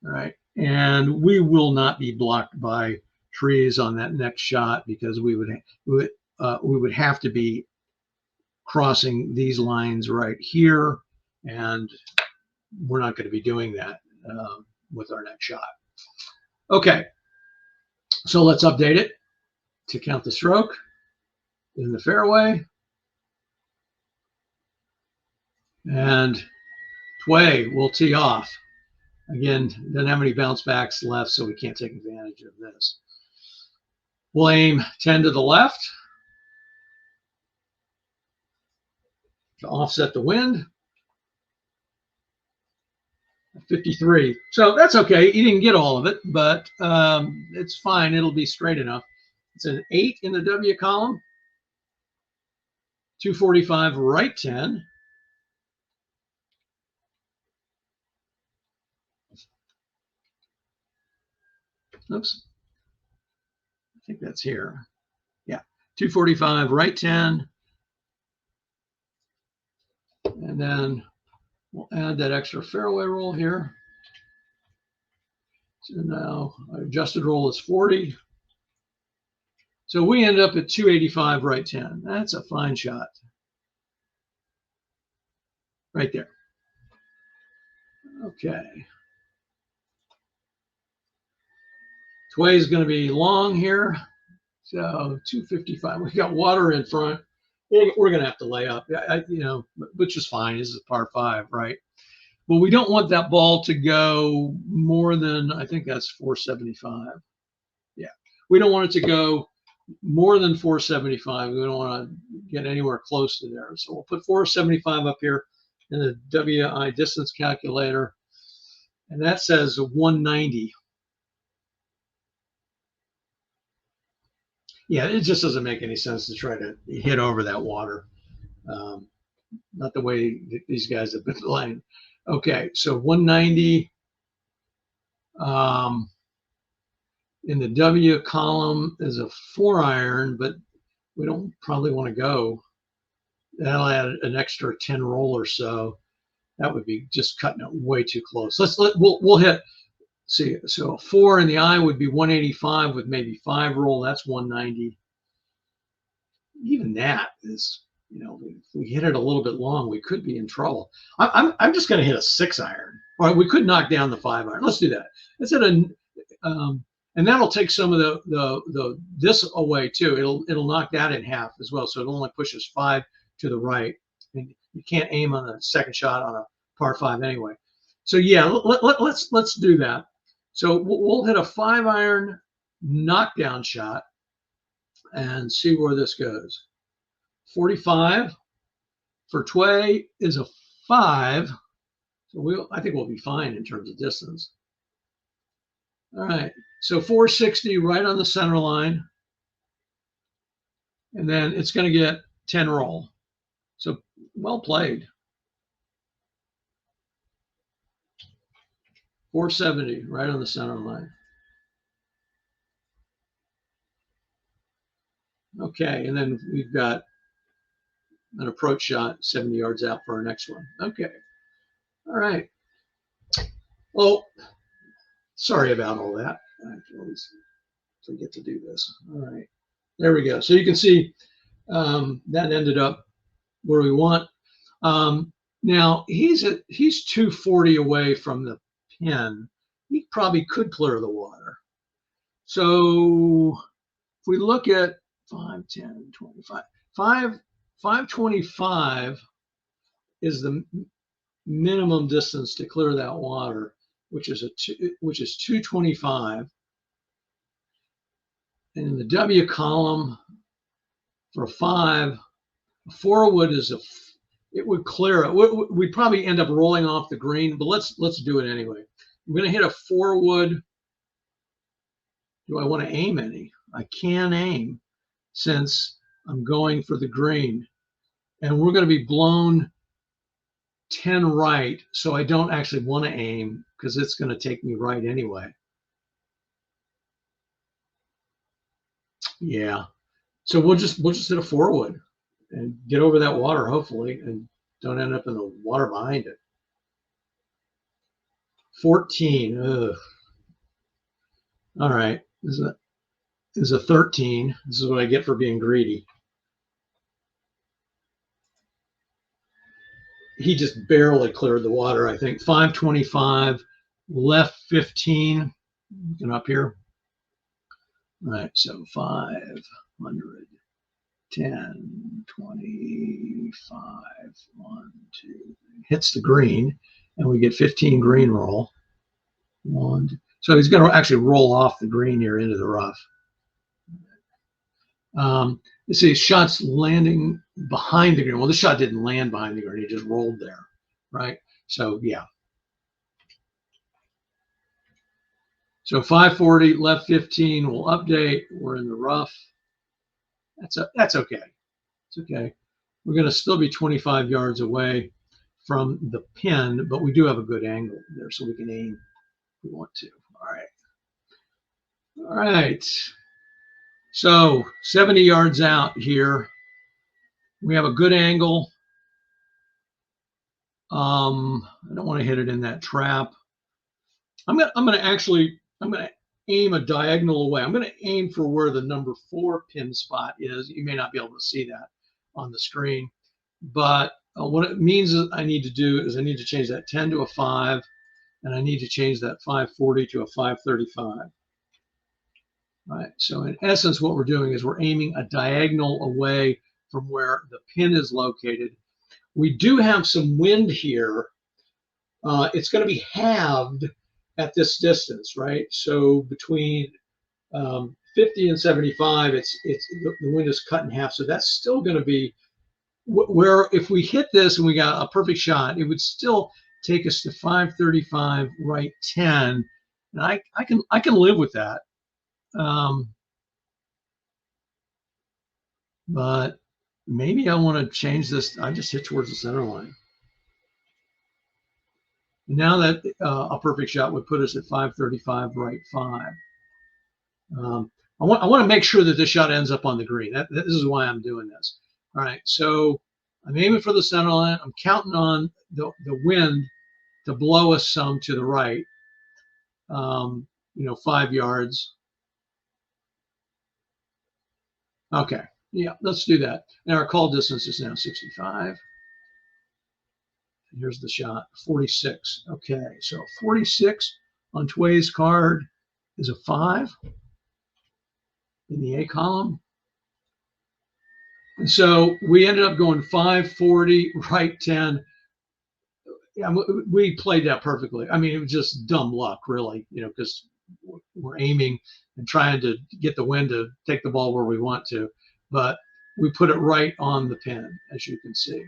All right, and we will not be blocked by trees on that next shot because we would have to be crossing these lines right here, and we're not going to be doing that with our next shot. Okay, so let's update it to count the stroke in the fairway. And Tway will tee off. Again, doesn't have any bounce backs left, so we can't take advantage of this. We'll aim 10 to the left to offset the wind. 53. So that's okay. You didn't get all of it, but it's fine. It'll be straight enough. It's an 8 in the W column. 245 right 10. Oops. I think that's here. Yeah. 245 right 10. And then we'll add that extra fairway roll here. So now our adjusted roll is 40. So we end up at 285 right 10. That's a fine shot. Right there. Okay. Tway is going to be long here. So 255. We got water in front. We're going to have to lay up, which is fine. This is a par 5, right? But we don't want that ball to go more than, I think that's 475. Yeah. We don't want it to go more than 475. We don't want to get anywhere close to there. So we'll put 475 up here in the WI distance calculator. And that says 190. Yeah, it just doesn't make any sense to try to hit over that water. Not the way these guys have been playing. Okay, so 190 in the W column is a 4-iron, but we don't probably want to go. That'll add an extra 10 roll or so. That would be just cutting it way too close. We'll hit. See, so a 4 in the eye would be 185 with maybe 5 roll. That's 190. Even that is, if we hit it a little bit long, we could be in trouble. I'm just going to hit a 6-iron. All right, we could knock down the 5-iron. Let's do that. Let's hit a, and that'll take some of the this away too. It'll knock that in half as well. So it only pushes 5 to the right. And you can't aim on a second shot on a par 5 anyway. So yeah, let's do that. So we'll hit a 5-iron knockdown shot and see where this goes. 45 for Tway is a 5. So I think we'll be fine in terms of distance. All right, so 460 right on the center line. And then it's going to get 10 roll. So well played. 470 right on the center line. Okay, and then we've got an approach shot 70 yards out for our next one. Okay, all right. Well, sorry about all that. I always forget to do this. All right, there we go. So you can see that ended up where we want. Now he's 240 away from the pin. He probably could clear the water. So if we look at 5, 10, 25, 525 is the minimum distance to clear that water, which is 225. And in the W column for 5, a 4 wood it would clear it. We'd probably end up rolling off the green, but let's do it anyway. I'm going to hit a 4 wood. Do I want to aim any? I can aim since I'm going for the green. And we're going to be blown 10 right, so I don't actually want to aim because it's going to take me right anyway. Yeah. So we'll just hit a 4 wood. and get over that water, hopefully, and don't end up in the water behind it. 14. Ugh. All right. This is a 13. This is what I get for being greedy. He just barely cleared the water, I think. 525, left 15. Looking up here. All right, so 500, 10, 25, 1, 2, hits the green, and we get 15 green roll. So he's going to actually roll off the green here into the rough. You see shots landing behind the green. Well, this shot didn't land behind the green. It just rolled there, right? So, yeah. So 540, left 15, we'll update. We're in the rough. That's okay. It's okay. We're going to still be 25 yards away from the pin, but we do have a good angle there, so we can aim if we want to. All right. So 70 yards out here, we have a good angle. I don't want to hit it in that trap. I'm gonna aim a diagonal away. I'm gonna aim for where the number 4 pin spot is. You may not be able to see that on the screen, but what it means is I need to do is I need to change that 10 to a 5, and I need to change that 540 to a 535. All right, so in essence, what we're doing is we're aiming a diagonal away from where the pin is located. We do have some wind here. It's going to be halved at this distance, right? So between 50 and 75, the wind is cut in half. So that's still going to be where if we hit this and we got a perfect shot, it would still take us to 535, right 10. And I can live with that. But maybe I want to change this. I just hit towards the center line. Now that a perfect shot would put us at 535, right 5. I want to make sure that this shot ends up on the green. This is why I'm doing this. All right, so I'm aiming for the center line. I'm counting on the wind to blow us some to the right, 5 yards. Okay, yeah, let's do that. And our call distance is now 65. Here's the shot, 46. Okay, so 46 on Tway's card is a 5 in the A column. And so we ended up going 540, right 10. Yeah, we played that perfectly. I mean, it was just dumb luck, really, because we're aiming and trying to get the wind to take the ball where we want to. But we put it right on the pin, as you can see.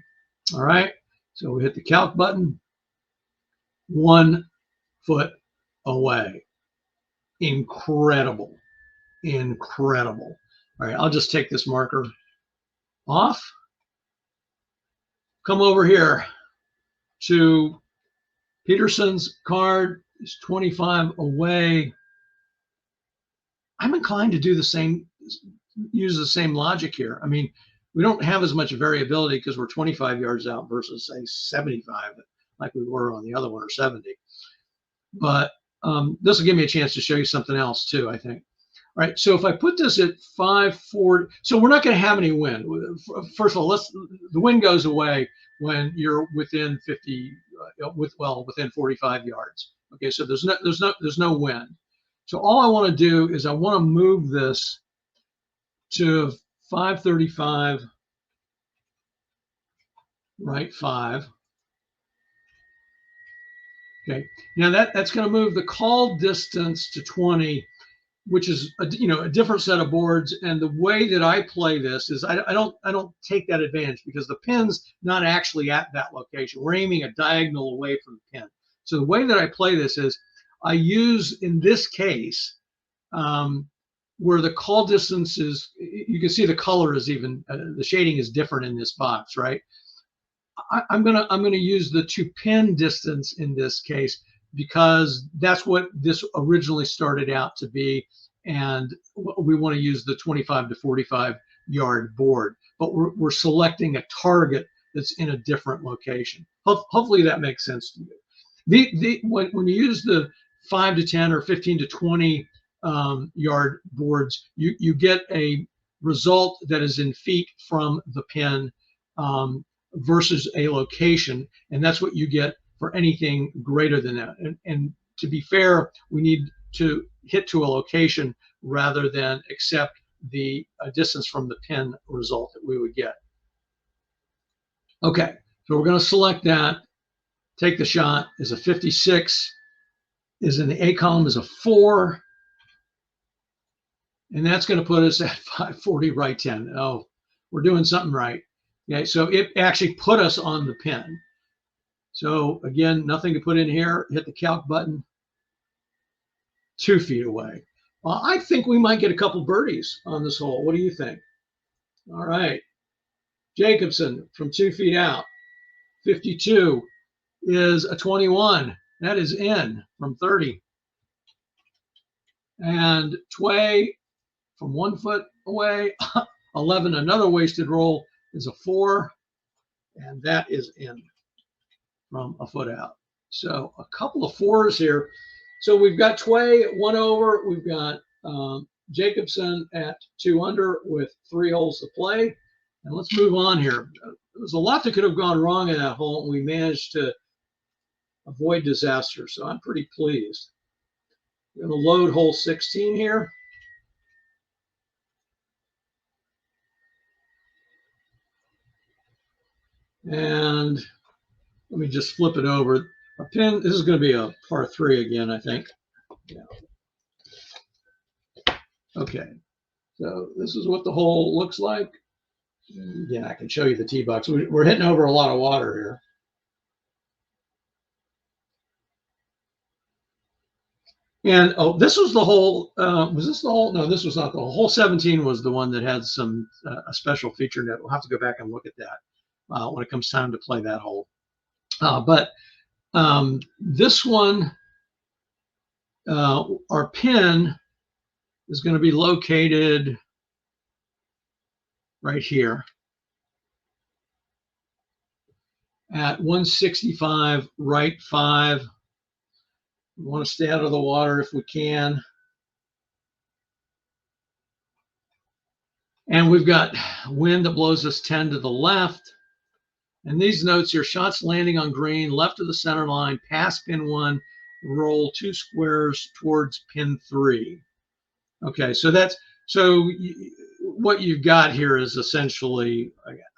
All right. So we hit the calc button, 1 foot away. Incredible. Incredible. All right, I'll just take this marker off. Come over here to Peterson's card. Is 25 away. I'm inclined to do the same, use the same logic here. I mean, we don't have as much variability because we're 25 yards out versus say 75 like we were on the other one, or 70. But this will give me a chance to show you something else too, I think. All right, so if I put this at 540, so we're not going to have any wind. First of all, the wind goes away when you're within 50, within 45 yards. Okay, so there's no wind. So all I want to do is I want to move this to 535, right 5. Okay, now that's going to move the call distance to 20, which is a different set of boards. And the way that I play this is I don't take that advantage because the pin's not actually at that location. We're aiming a diagonal away from the pin. So the way that I play this is I use, in this case, where the call distance is, you can see the color is even, the shading is different in this box, right? I'm gonna use the 2 pin distance in this case because that's what this originally started out to be, and we want to use the 25 to 45 yard board, but we're selecting a target that's in a different location. Hopefully that makes sense to you. When you use the 5 to 10 or 15 to 20 yard boards, you get a result that is in feet from the pin versus a location, and that's what you get for anything greater than that. And to be fair, we need to hit to a location rather than accept the distance from the pin result that we would get. Okay, so we're going to select that, take the shot. Is a 56, is in the A column is a 4, and that's going to put us at 540 right 10. Oh, we're doing something right. Okay, so it actually put us on the pin. So again, nothing to put in here. Hit the calc button. 2 feet away. I think we might get a couple birdies on this hole. What do you think? All right. Jacobsen from 2 feet out. 52 is a 21. That is in from 30. And Tway from 1 foot away. 11, another wasted roll, is a 4. And that is in from a foot out. So a couple of 4s here. So we've got Tway at 1 over. We've got Jacobsen at 2 under with 3 holes to play. And let's move on here. There's a lot that could have gone wrong in that hole, and we managed to avoid disaster. So I'm pretty pleased. We're going to load hole 16 here. And let me just flip it over. Our pin, this is going to be a par 3 again, I think. Yeah. Okay. So this is what the hole looks like. Yeah, I can show you the tee box. We're hitting over a lot of water here. And oh, this was the hole. Was this the hole? No, this was not the hole. Hole 17 was the one that had some a special feature in it. We'll have to go back and look at that when it comes time to play that hole. But this one, our pin is going to be located right here at 165 right 5. We want to stay out of the water if we can. And we've got wind that blows us 10 to the left. And these notes here: shots landing on green, left of the center line, past pin 1, roll 2 squares towards pin 3. Okay, so that's, so what you've got here is essentially,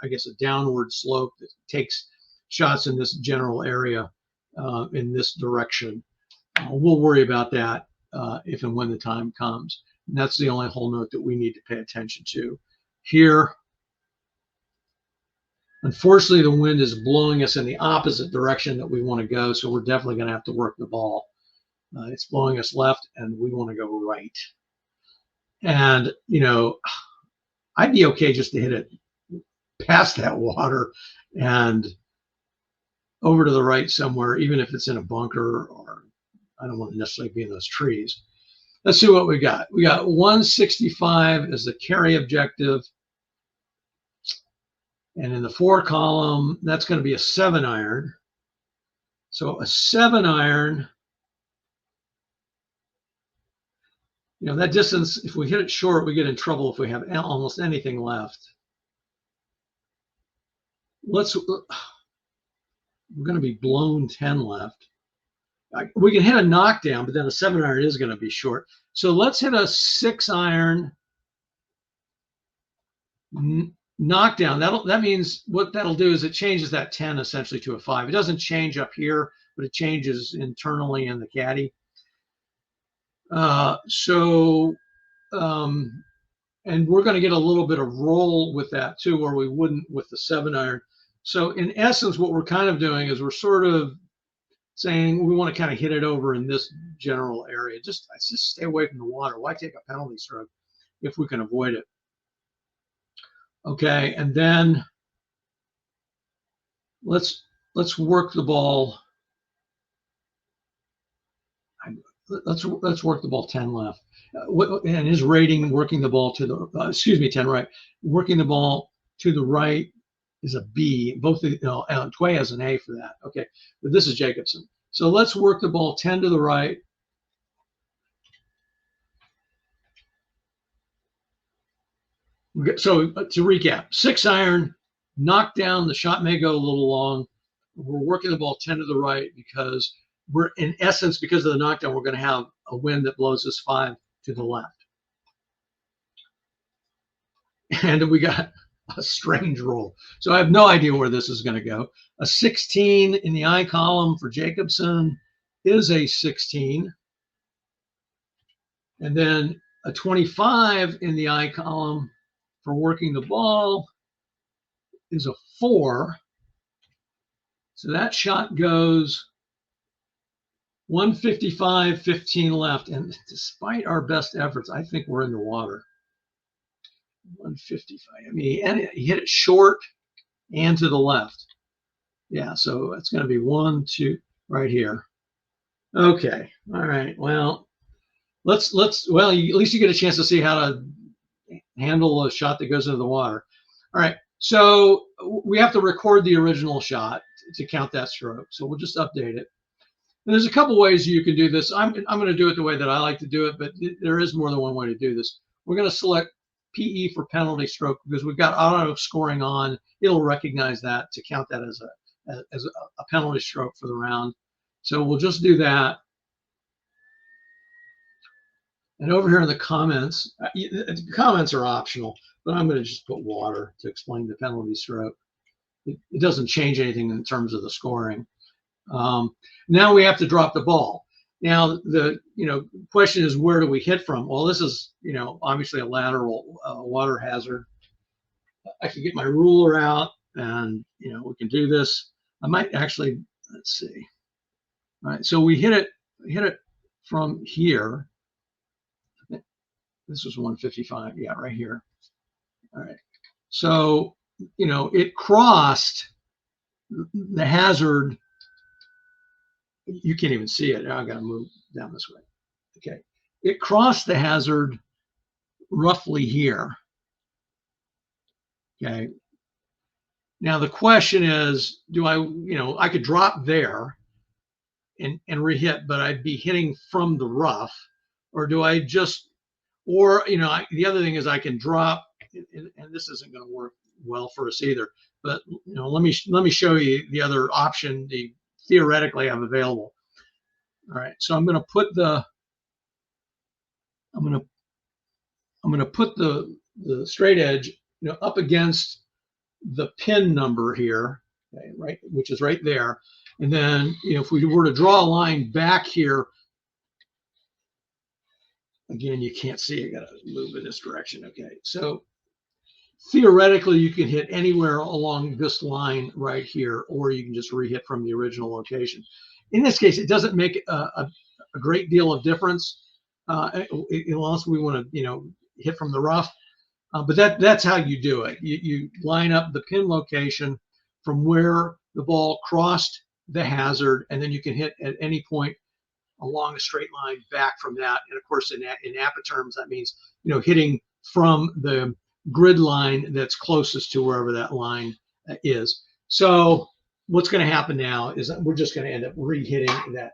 I guess, a downward slope that takes shots in this general area in this direction. We'll worry about that if and when the time comes. And that's the only hole note that we need to pay attention to. Here, unfortunately, the wind is blowing us in the opposite direction that we want to go, so we're definitely going to have to work the ball. It's blowing us left, and we want to go right. And, you know, I'd be okay just to hit it past that water and over to the right somewhere, even if it's in a bunker, or I don't want to necessarily be in those trees. Let's see what we got. We got 165 as the carry objective. And in the 4 column, that's going to be a 7 iron. So a 7 iron, you know, that distance, if we hit it short, we get in trouble if we have almost anything left. We're going to be blown 10 left. We can hit a knockdown, but then a 7 iron is going to be short. So let's hit a 6 iron knockdown. That means what that'll do is it changes that 10 essentially to a 5. It doesn't change up here, but it changes internally in the caddy. And we're going to get a little bit of roll with that too, where we wouldn't with the 7 iron. So in essence, what we're kind of doing is we're sort of saying we want to kind of hit it over in this general area. Just stay away from the water. Why take a penalty stroke if we can avoid it? Okay, and then let's work the ball. let's work the ball 10 left. And his rating working the ball to the excuse me 10 right, working the ball to the right is a B. Both Tway has an A for that. Okay, but this is Jacobsen. So let's work the ball 10 to the right. So to recap, 6-iron, knock down. The shot may go a little long. We're working the ball 10 to the right because we're, in essence, because of the knockdown, we're going to have a wind that blows us 5 to the left. And we got a strange roll. So I have no idea where this is going to go. A 16 in the I column for Jacobsen is a 16. And then a 25 in the I column for working the ball is a 4. So that shot goes 155, 15 left. And despite our best efforts, I think we're in the water. 155. I mean, and he hit it short and to the left. Yeah, so it's going to be 1, 2 right here. Okay. All right. Well, well, at least you get a chance to see how to handle a shot that goes into the water. All right. So we have to record the original shot to count that stroke. So we'll just update it. And there's a couple ways you can do this. I'm going to do it the way that I like to do it, but there is more than one way to do this. We're going to select PE for penalty stroke because we've got auto scoring on. It'll recognize that to count that as a penalty stroke for the round. So we'll just do that. And over here in the comments are optional, but I'm going to just put water to explain the penalty stroke. It doesn't change anything in terms of the scoring. Now we have to drop the ball. Now the question is, where do we hit from? Well, this is obviously a lateral water hazard. I can get my ruler out, and we can do this. I might actually, let's see. All right, so we hit it from here. This was 155. Yeah, right here. All right. So it crossed the hazard. You can't even see it. Now I got to move down this way. Okay. It crossed the hazard roughly here. Okay. Now the question is, do I could drop there and re-hit, but I'd be hitting from the rough, or do I just, or, the other thing is I can drop, and this isn't going to work well for us either, but, let me show you the other option, theoretically have available. All right, so I'm going to put the straight edge, up against the pin number here, okay, right, which is right there. And then, if we were to draw a line back here, again, you can't see, I got to move in this direction. Okay, so theoretically, you can hit anywhere along this line right here, or you can just re-hit from the original location. In this case, it doesn't make a great deal of difference unless we want to, hit from the rough. But that's how you do it. You line up the pin location from where the ball crossed the hazard, and then you can hit at any point along a straight line back from that. And of course, in APBA terms, that means hitting from the grid line that's closest to wherever that line is. So what's going to happen now is we're just going to end up re-hitting that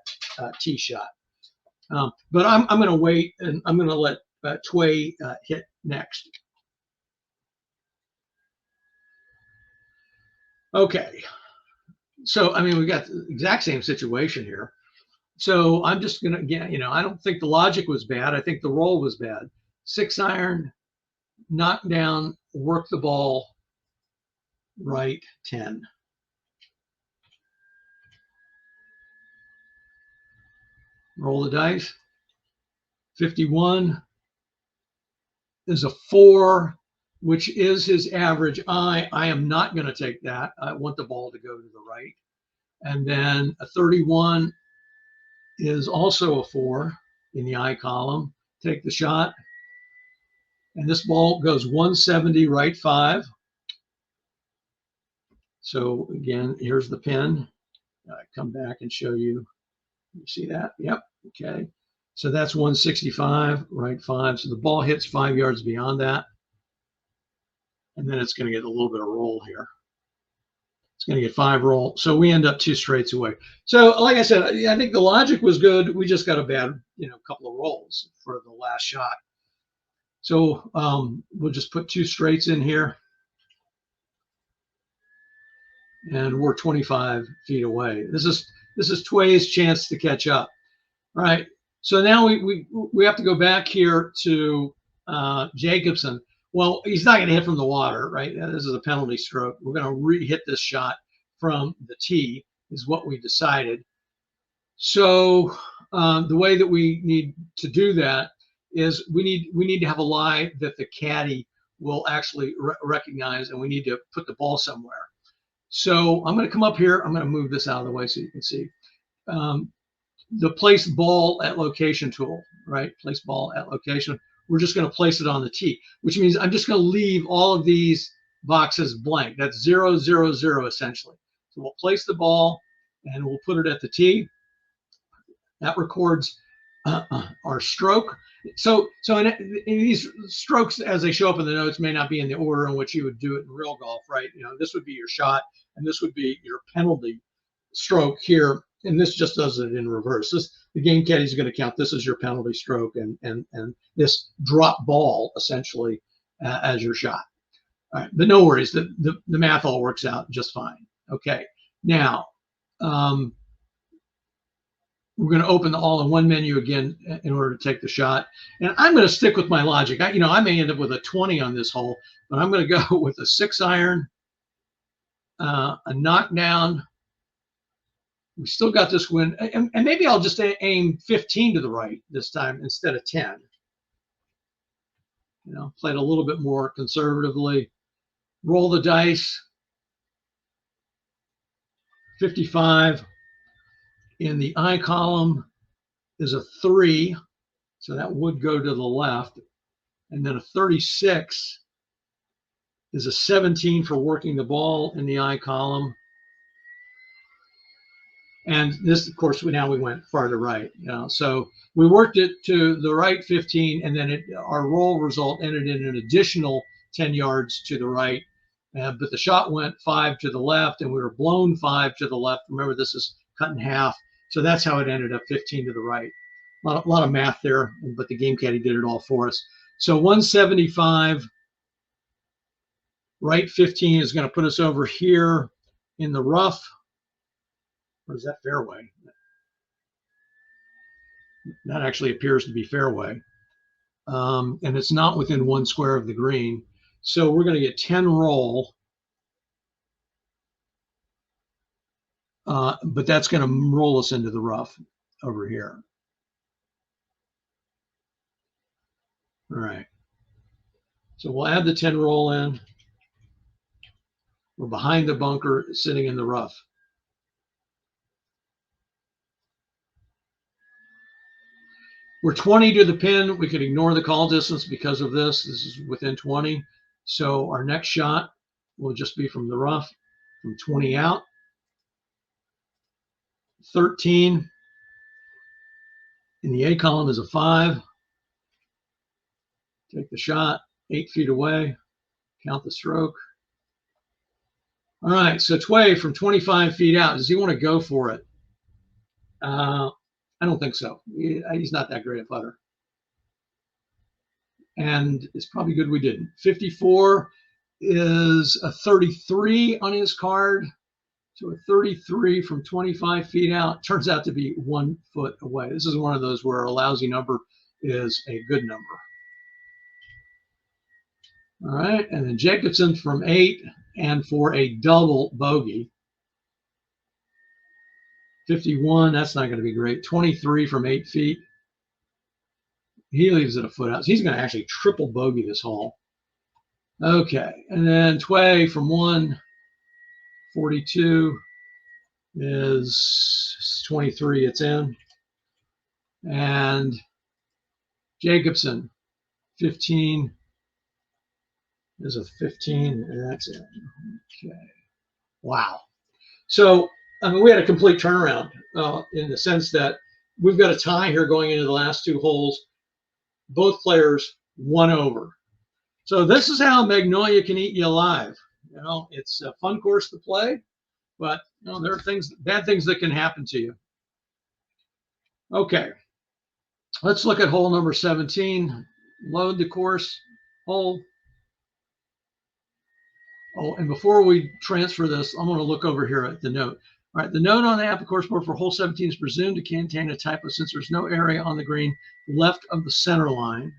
tee shot. But I'm going to wait, and I'm going to let Tway hit next. Okay. So, we got the exact same situation here. So I'm just going to, I don't think the logic was bad. I think the roll was bad. 6-iron, knock down, work the ball, right 10. Roll the dice. 51 is a 4, which is his average. I am not going to take that. I want the ball to go to the right. And then a 31 is also a 4 in the I column. Take the shot. And this ball goes 170 right 5. So again, here's the pin. I come back and show you. You see that? Yep. Okay. So that's 165, right 5. So the ball hits 5 yards beyond that. And then it's going to get a little bit of roll here. It's going to get 5 roll. So we end up 2 straights away. So like I said, I think the logic was good. We just got a bad, couple of rolls for the last shot. So we'll just put 2 straights in here. And we're 25 feet away. This is Tway's chance to catch up. All right. So now we have to go back here to Jacobsen. Well, he's not going to hit from the water, right? This is a penalty stroke. We're going to re-hit this shot from the tee is what we decided. So the way that we need to do that is we need to have a lie that the caddy will actually recognize, and we need to put the ball somewhere. So I'm going to come up here. I'm going to move this out of the way so you can see. The place ball at location tool, right? Place ball at location. We're just going to place it on the tee, which means I'm just going to leave all of these boxes blank. That's 0, 0, 0 essentially. So we'll place the ball and we'll put it at the tee. That records our stroke. So in these strokes, as they show up in the notes, may not be in the order in which you would do it in real golf, right? This would be your shot, and this would be your penalty stroke here, and this just does it in reverse. The game caddy is going to count this as your penalty stroke, and this drop ball essentially as your shot. All right, but no worries, the math all works out just fine. Okay, now we're going to open the all-in-one menu again in order to take the shot. And I'm going to stick with my logic. I may end up with a 20 on this hole, but I'm going to go with a 6-iron, a knockdown. We still got this win. And maybe I'll just aim 15 to the right this time instead of 10. Played a little bit more conservatively. Roll the dice. 55. In the I column is a 3, so that would go to the left. And then a 36 is a 17 for working the ball in the I column. And this, of course, now we went farther right. So we worked it to the right 15, and then our roll result ended in an additional 10 yards to the right. But the shot went 5 to the left, and we were blown 5 to the left. Remember, this is cut in half. So that's how it ended up 15 to the right. A lot of math there, but the game caddy did it all for us. So 175, right 15 is going to put us over here in the rough. Or is that fairway? That actually appears to be fairway. And it's not within 1 square of the green. So we're going to get 10 roll. But that's going to roll us into the rough over here. All right. So we'll add the 10 roll in. We're behind the bunker, sitting in the rough. We're 20 to the pin. We could ignore the call distance because of this. This is within 20. So our next shot will just be from the rough, from 20 out. 13 in the A column is a 5. Take the shot, 8 feet away, count the stroke. All right, so Tway from 25 feet out, does he want to go for it? I don't think so. He's not that great a putter. And it's probably good we didn't. 54 is a 33 on his card. So a 33 from 25 feet out turns out to be 1 foot away. This is one of those where a lousy number is a good number. All right, and then Jacobsen from 8 and for a double bogey. 51, that's not going to be great. 23 from 8 feet. He leaves it a foot out. So he's going to actually triple bogey this hole. Okay, and then Tway from 1, 42 is 23, it's in. And Jacobsen, 15 is a 15, and that's it. Okay. Wow. So, I mean, we had a complete turnaround in the sense that we've got a tie here going into the last two holes. Both players 1 over. So this is how Magnolia can eat you alive. You know, it's a fun course to play, but you know, there are things, bad things that can happen to you. Okay, let's look at hole number 17. Load the course hole. Oh, and before we transfer this, I'm going to look over here at the note. All right, the note on the APBA course board for hole 17 is presumed to contain a typo since there's no area on the green left of the center line.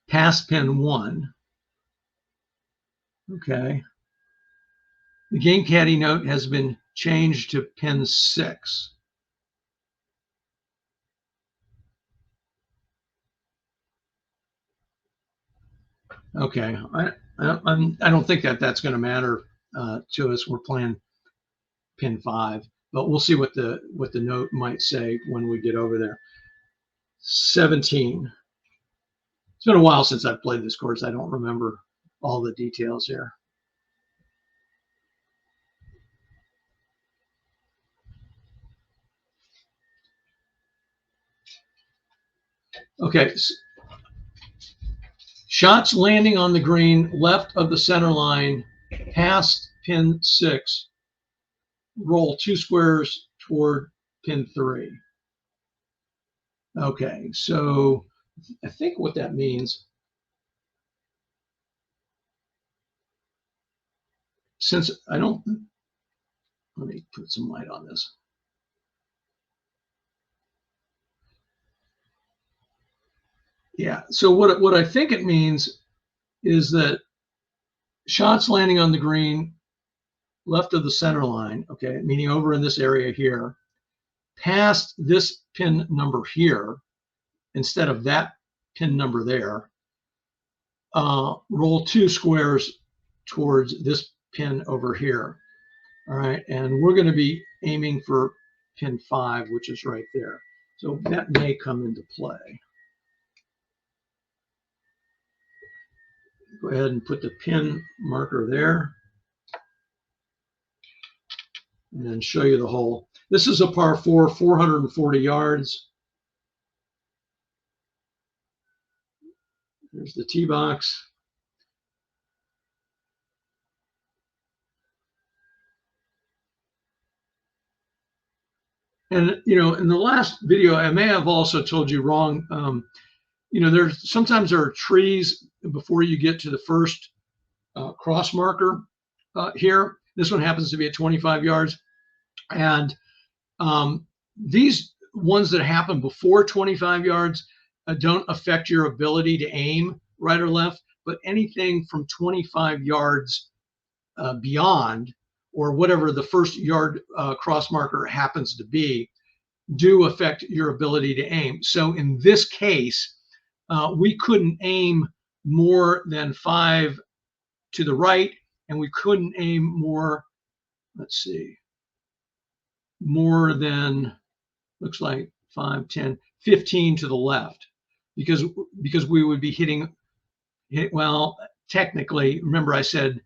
Past pin 1. Okay. The Game Caddie note has been changed to pin 6. Okay, I don't think that's going to matter to us. We're playing pin 5, but we'll see what the note might say when we get over there. 17. It's been a while since I've played this course. I don't remember all the details here. Okay, shots landing on the green left of the center line past pin 6. Roll 2 squares toward pin 3. Okay, so I think what that means, since I don't, let me put some light on this. Yeah, so what I think it means is that shots landing on the green left of the center line, okay, meaning over in this area here, past this pin number here, instead of that pin number there, roll 2 squares towards this pin over here. All right, and we're going to be aiming for pin 5, which is right there. So that may come into play. Go ahead and put the pin marker there. And then show you the hole. This is a par 4, 440 yards. There's the tee box. And, you know, in the last video, I may have also told you wrong. You know, sometimes there are trees before you get to the first cross marker here. This one happens to be at 25 yards. And these ones that happen before 25 yards don't affect your ability to aim right or left, but anything from 25 yards beyond, or whatever the first yard cross marker happens to be, do affect your ability to aim. So in this case, we couldn't aim more than 5 to the right, and we couldn't aim more, let's see, more than, looks like 5, 10, 15 to the left, because we would be hitting, well, technically, remember I said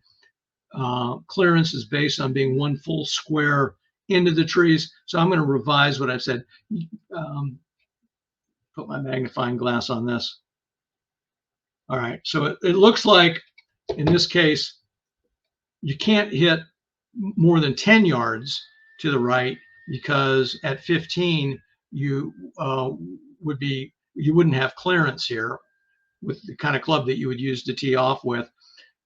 clearance is based on being 1 full square into the trees. So I'm going to revise what I've said. Put my magnifying glass on this. All right, so it looks like in this case, you can't hit more than 10 yards to the right, because at 15, you wouldn't have clearance here with the kind of club that you would use to tee off with,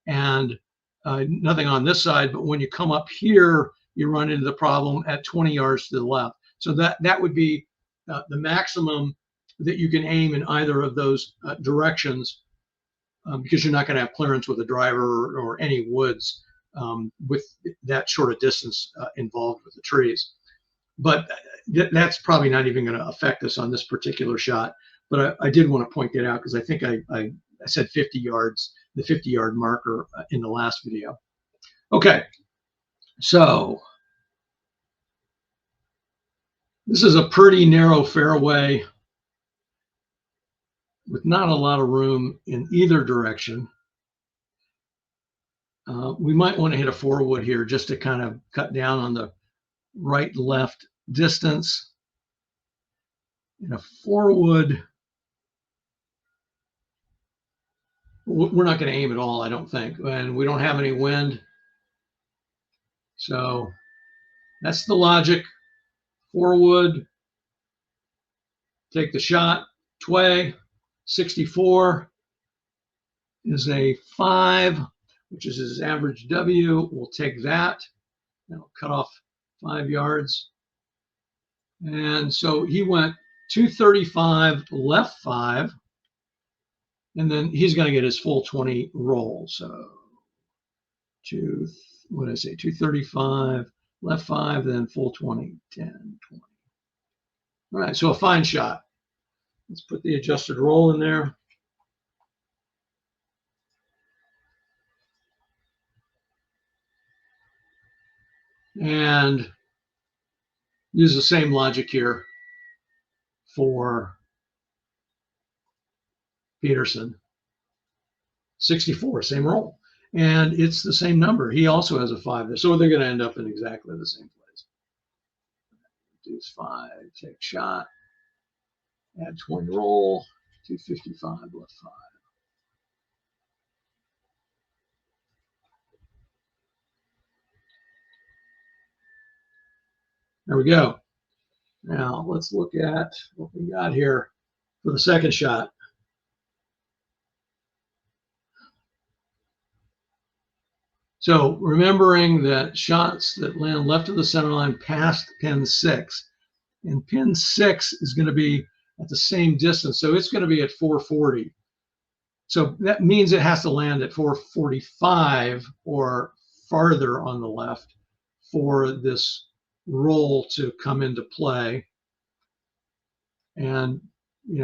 and nothing on this side. But when you come up here, you run into the problem at 20 yards to the left. So that would be the maximum that you can aim in either of those directions, because you're not going to have clearance with a driver or any woods with that short a distance involved with the trees. But that's probably not even going to affect us on this particular shot. But I did want to point that out, because I think I said 50 yards, the 50-yard marker in the last video. Okay, so this is a pretty narrow fairway with not a lot of room in either direction. We might want to hit a 4-wood here just to kind of cut down on the right-left distance. And a 4-wood, we're not going to aim at all, I don't think. And we don't have any wind. So that's the logic. 4-wood, take the shot. Tway, 64 is a 5, which is his average W. We'll take that. That'll cut off 5 yards. And so he went 235 left 5, and then he's going to get his full 20 roll. So what did I say? 235 left 5, then full 20, 10, 20. All right, so a fine shot. Let's put the adjusted roll in there. And use the same logic here for Peterson. 64, same roll. And it's the same number. He also has a 5 there. So they're going to end up in exactly the same place. Reduce 5, take shot, add 20 roll, 255 left 5. There we go. Now let's look at what we got here for the second shot. So remembering that shots that land left of the center line past pin 6, and pin 6 is going to be at the same distance, so it's going to be at 440. So that means it has to land at 445 or farther on the left for this roll to come into play. And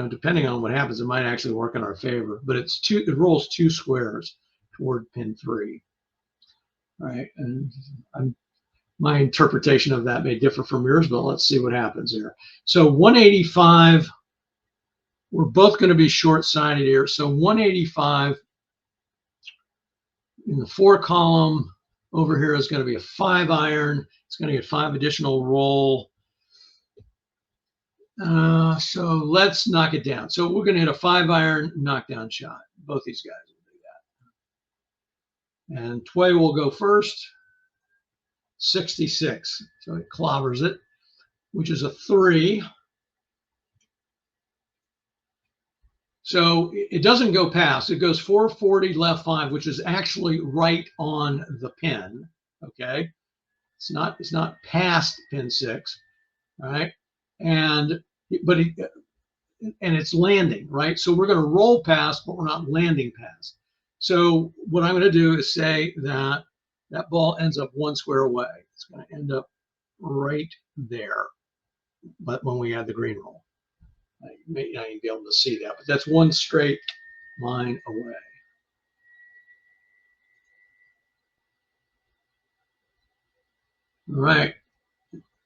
depending on what happens, it might actually work in our favor. But it rolls 2 squares toward pin 3. All right, and my interpretation of that may differ from yours, but let's see what happens here. So 185, we're both going to be short-sided here. So 185 in the 4 column over here is going to be a 5 iron. It's going to get 5 additional roll. So let's knock it down. So we're going to hit a 5 iron knockdown shot. Both these guys will do that. And Tway will go first. 66. So it clobbers it, which is a 3. So it doesn't go past. It goes 440 left 5, which is actually right on the pin. Okay, it's not past pin 6. All right, and it's landing, right? So we're going to roll past, but we're not landing past. So what I'm going to do is say that that ball ends up 1 square away. It's going to end up right there, but when we add the green roll. You may not even be able to see that, but that's 1 straight line away. All right,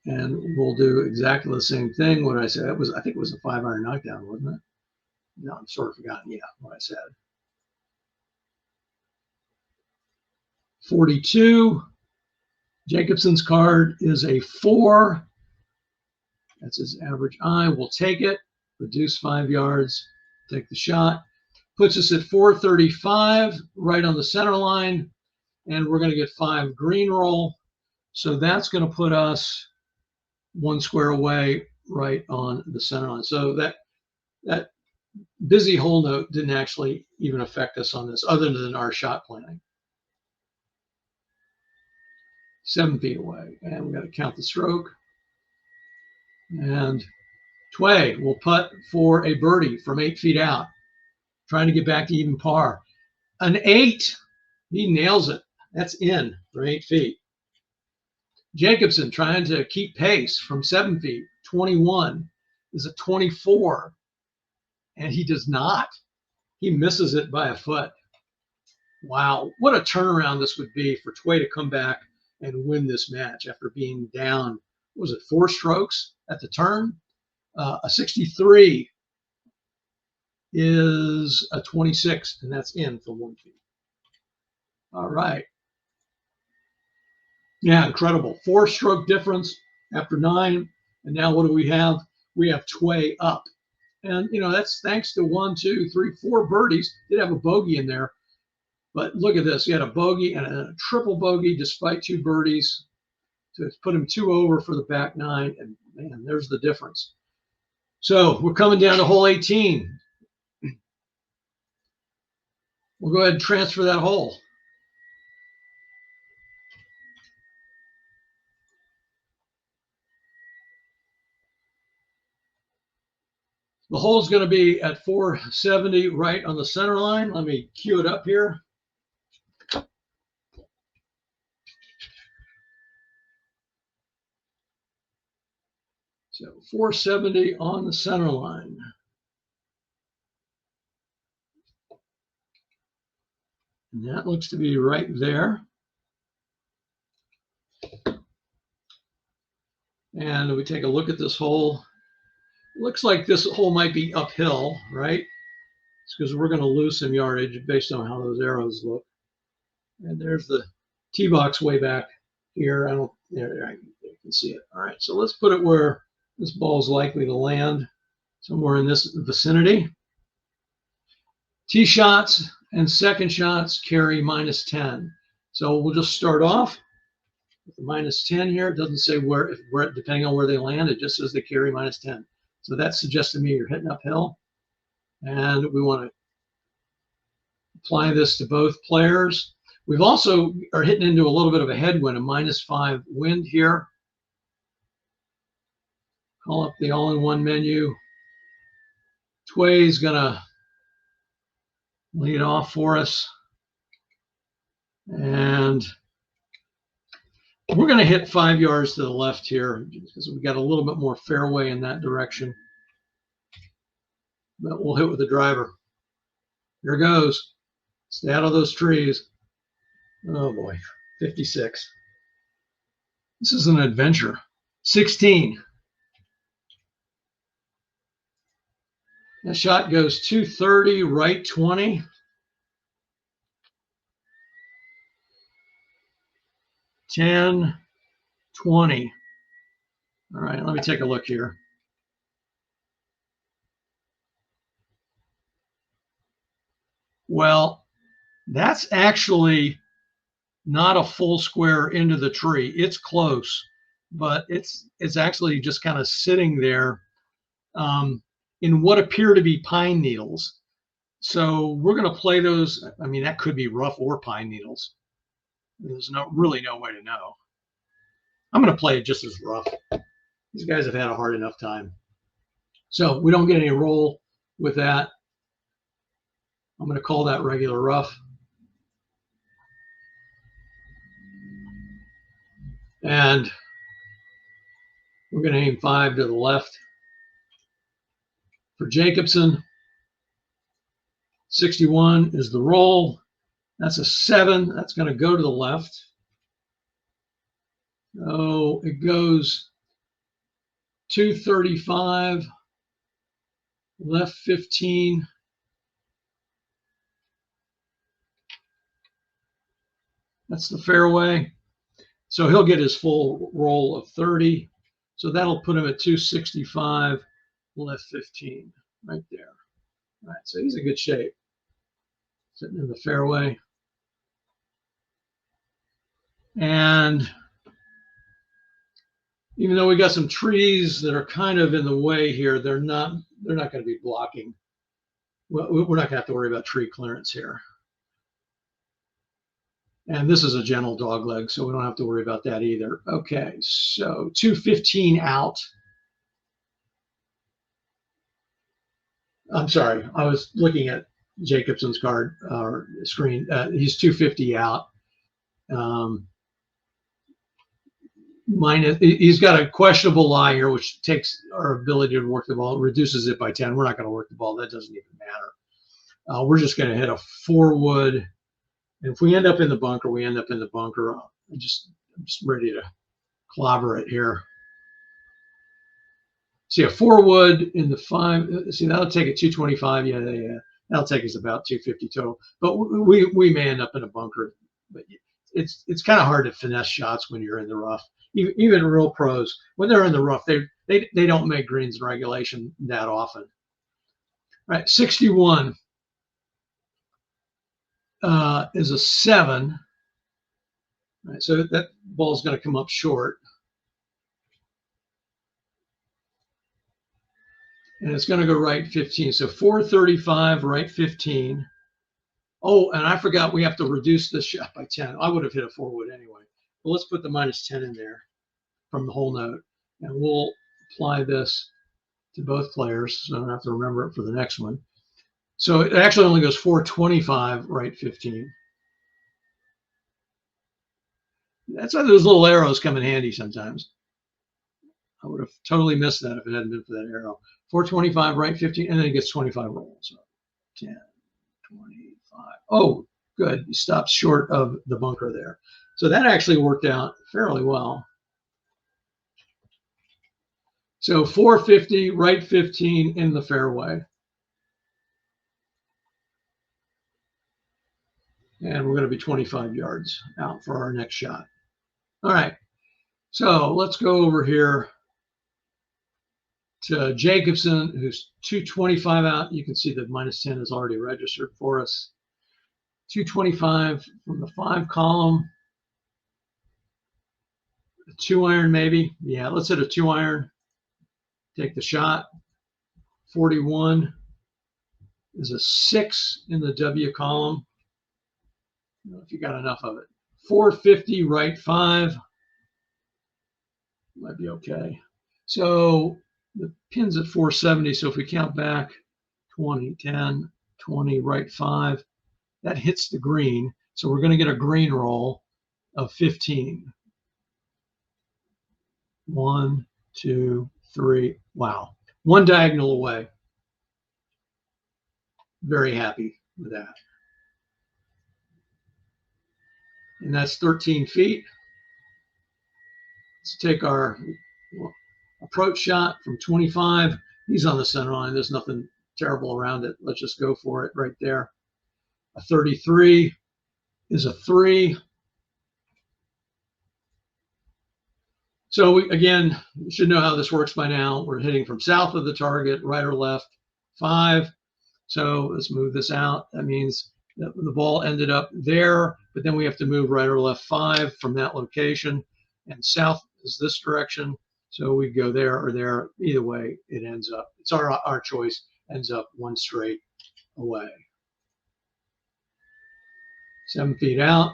and we'll do exactly the same thing. What I said, I think it was a 5 iron knockdown, wasn't it? No, I'm sort of forgotten. Yeah, what I said. 42. Jacobsen's card is a 4. That's his average I. We'll take it. Reduce 5 yards. Take the shot. Puts us at 435, right on the center line, and we're going to get 5 green roll. So that's going to put us 1 square away, right on the center line. So that busy hole note didn't actually even affect us on this, other than our shot planning. 7 feet away, and we got to count the stroke. And Tway will putt for a birdie from 8 feet out, trying to get back to even par. An 8, he nails it. That's in for 8 feet. Jacobsen trying to keep pace from 7 feet. 21 is a 24, and he does not. He misses it by a foot. Wow, what a turnaround this would be for Tway to come back and win this match after being down, what was it, 4 strokes at the turn? A 63 is a 26, and that's in for 1 feet. All right. Yeah, incredible. 4-stroke difference after 9. And now what do we have? We have Tway up. And, you know, that's thanks to 1, 2, 3, 4 birdies. Did have a bogey in there. But look at this. He had a bogey and a triple bogey despite 2 birdies. So it's put him 2 over for the back 9. And, man, there's the difference. So we're coming down to hole 18. We'll go ahead and transfer that hole. The hole is going to be at 470 right on the center line. Let me cue it up here. So 470 on the center line. And that looks to be right there. And we take a look at this hole. Looks like this hole might be uphill, right? It's because we're going to lose some yardage based on how those arrows look. And there's the tee box way back here. There, you can see it. All right, so let's put it where this ball is likely to land, somewhere in this vicinity. Tee shots and second shots carry -10. So we'll just start off with the -10 here. It doesn't say where, depending on where they land, it just says they carry -10. So that suggests to me you're hitting uphill. And we want to apply this to both players. We've also are hitting into a little bit of a headwind, a -5 wind here. Call up the all-in-one menu. Tway's gonna lead off for us. And we're gonna hit 5 yards to the left here because we got a little bit more fairway in that direction. But we'll hit with the driver. Here goes. Stay out of those trees. Oh boy, 56. This is an adventure. 16. That shot goes 230, right 20. 10, 20. All right, let me take a look here. Well, that's actually not a full square into the tree. It's close, but it's actually just kind of sitting there in what appear to be pine needles. So we're going to play those. I mean, that could be rough or pine needles. There's really no way to know. I'm going to play it just as rough. These guys have had a hard enough time. So we don't get any roll with that. I'm going to call that regular rough. And we're going to aim 5 to the left. For Jacobsen, 61 is the roll. That's a 7. That's going to go to the left. Oh, it goes 235, left 15. That's the fairway. So he'll get his full roll of 30. So that'll put him at 265, left 15, right there. All right, so he's in good shape. Sitting in the fairway. And even though we got some trees that are kind of in the way here, they're not going to be blocking. Well, we're not going to have to worry about tree clearance here. And this is a gentle dog leg, so we don't have to worry about that either. Okay, so 215 out. I'm sorry, I was looking at Jacobsen's card screen. He's 250 out. He's got a questionable lie here, which takes our ability to work the ball, reduces it by 10. We're not going to work the ball. That doesn't even matter. We're just going to hit a 4-wood. And if we end up in the bunker, we end up in the bunker. I'm just ready to clobber it here. See, a 4-wood in the 5. See, that'll take it 225. Yeah. That'll take us about 250 total. But we may end up in a bunker. But it's kind of hard to finesse shots when you're in the rough. Even real pros, when they're in the rough, they don't make greens in regulation that often. All right, 61 is a 7. All right, so that ball's going to come up short. And it's going to go right 15. So 435, right 15. Oh, and I forgot we have to reduce this shot by 10. I would have hit a 4-wood anyway. But let's put the -10 in there from the whole note. And we'll apply this to both players, so I don't have to remember it for the next one. So it actually only goes 425, right 15. That's why those little arrows come in handy sometimes. I would have totally missed that if it hadn't been for that arrow. 425, right 15, and then it gets 25 rolls. So 10, 25. Oh, good. He stops short of the bunker there. So that actually worked out fairly well. So 450, right 15 in the fairway. And we're going to be 25 yards out for our next shot. All right. So let's go over here to Jacobsen, who's 225 out. You can see the -10 is already registered for us. 225 from the 5 column. A 2-iron maybe. Yeah, let's hit a 2-iron. Take the shot. 41 is a 6 in the W column. I don't know if you got enough of it. 450, right 5. Might be okay. So the pin's at 470. So if we count back 20, 10, 20, right 5, that hits the green. So we're going to get a green roll of 15. 1, 2, 3. Wow. One diagonal away. Very happy with that. And that's 13 feet. Let's take our approach shot from 25. He's on the center line. There's nothing terrible around it. Let's just go for it right there. A 33 is a 3. So we should know how this works by now. We're hitting from south of the target, right or left, 5. So let's move this out. That means that the ball ended up there, but then we have to move right or left 5 from that location. And south is this direction. So we go there or there. Either way, it ends up, it's our choice, ends up 1 straight away. 7 feet out.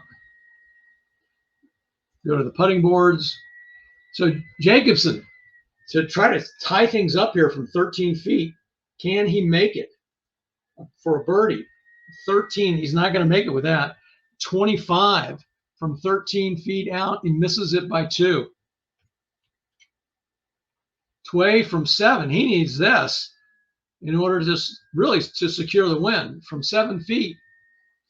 Go to the putting boards. So Jacobsen, to try to tie things up here from 13 feet, can he make it for a birdie? 13, he's not going to make it with that. 25 from 13 feet out, he misses it by 2. Tway from 7, he needs this in order to just really to secure the win. From 7 feet,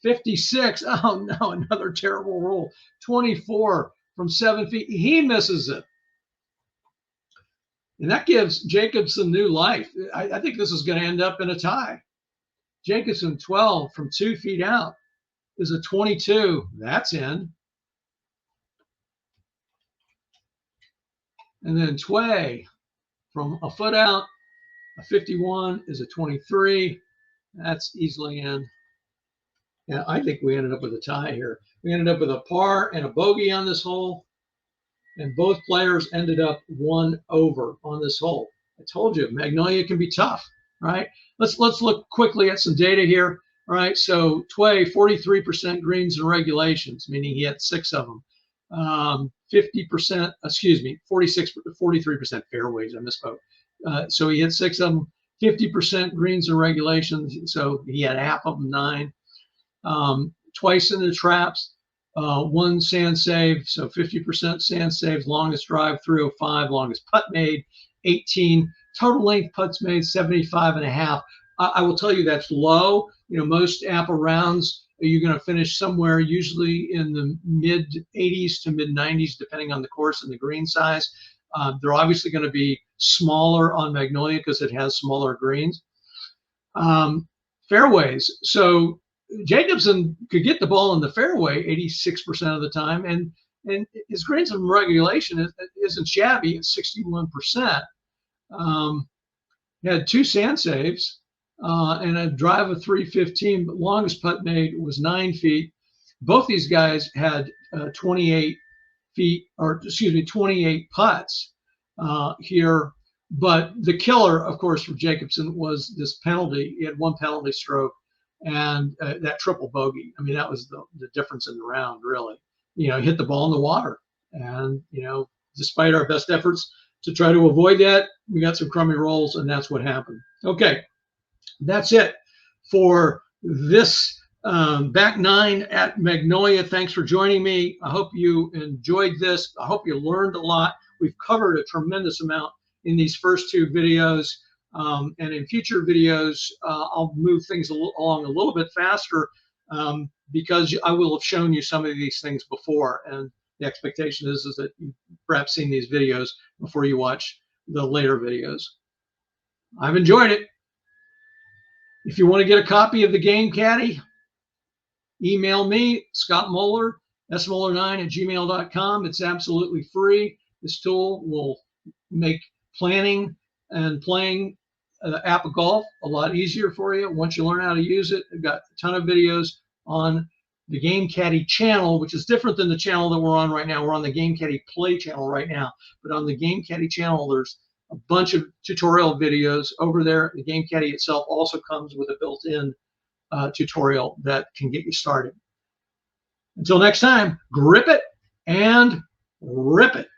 56, oh no, another terrible roll. 24 from 7 feet, he misses it. And that gives Jacobsen new life. I think this is going to end up in a tie. Jacobsen 12 from 2 feet out is a 22. That's in. And then Tway from a foot out, a 51 is a 23. That's easily in. Yeah, I think we ended up with a tie here. We ended up with a par and a bogey on this hole. And both players ended up 1 over on this hole. I told you, Magnolia can be tough, right? Let's look quickly at some data here. All right, so Tway, 43% greens and regulations, meaning he had 6 of them. 50%, excuse me, 43% fairways, I misspoke. So he had 6 of them, 50% greens and regulations, so he had half of them, 9. Twice in the traps. 1 sand save, so 50% sand saves, longest drive 305, longest putt made 18, total length putts made 75.5. I will tell you that's low. You know, most APBA rounds you're going to finish somewhere usually in the mid 80s to mid 90s, depending on the course and the green size. They're obviously going to be smaller on Magnolia because it has smaller greens. Fairways, so Jacobsen could get the ball in the fairway 86% of the time, and his greens of regulation isn't shabby at 61%. He had 2 sand saves and a drive of 315, but longest putt made was 9 feet. Both these guys had 28 feet, or excuse me, 28 putts here. But the killer, of course, for Jacobsen was this penalty. He had 1 penalty stroke and that triple bogey. I mean, that was the difference in the round, really. You know, hit the ball in the water. And, you know, despite our best efforts to try to avoid that, we got some crummy rolls, and that's what happened. Okay, that's it for this back 9 at Magnolia. Thanks for joining me. I hope you enjoyed this. I hope you learned a lot. We've covered a tremendous amount in these first 2 videos. And in future videos, I'll move things along a little bit faster because I will have shown you some of these things before. And the expectation is that you've perhaps seen these videos before you watch the later videos. I've enjoyed it. If you want to get a copy of the Game Caddie, email me, Scott Moeller, smoeller9@gmail.com. It's absolutely free. This tool will make planning and playing APBA golf a lot easier for you once you learn how to use it. I've got a ton of videos on the Game Caddie channel, which is different than the channel that we're on right now. We're on the Game Caddie Play channel right now. But on the Game Caddie channel, there's a bunch of tutorial videos over there. The Game Caddie itself also comes with a built-in tutorial that can get you started. Until next time, grip it and rip it.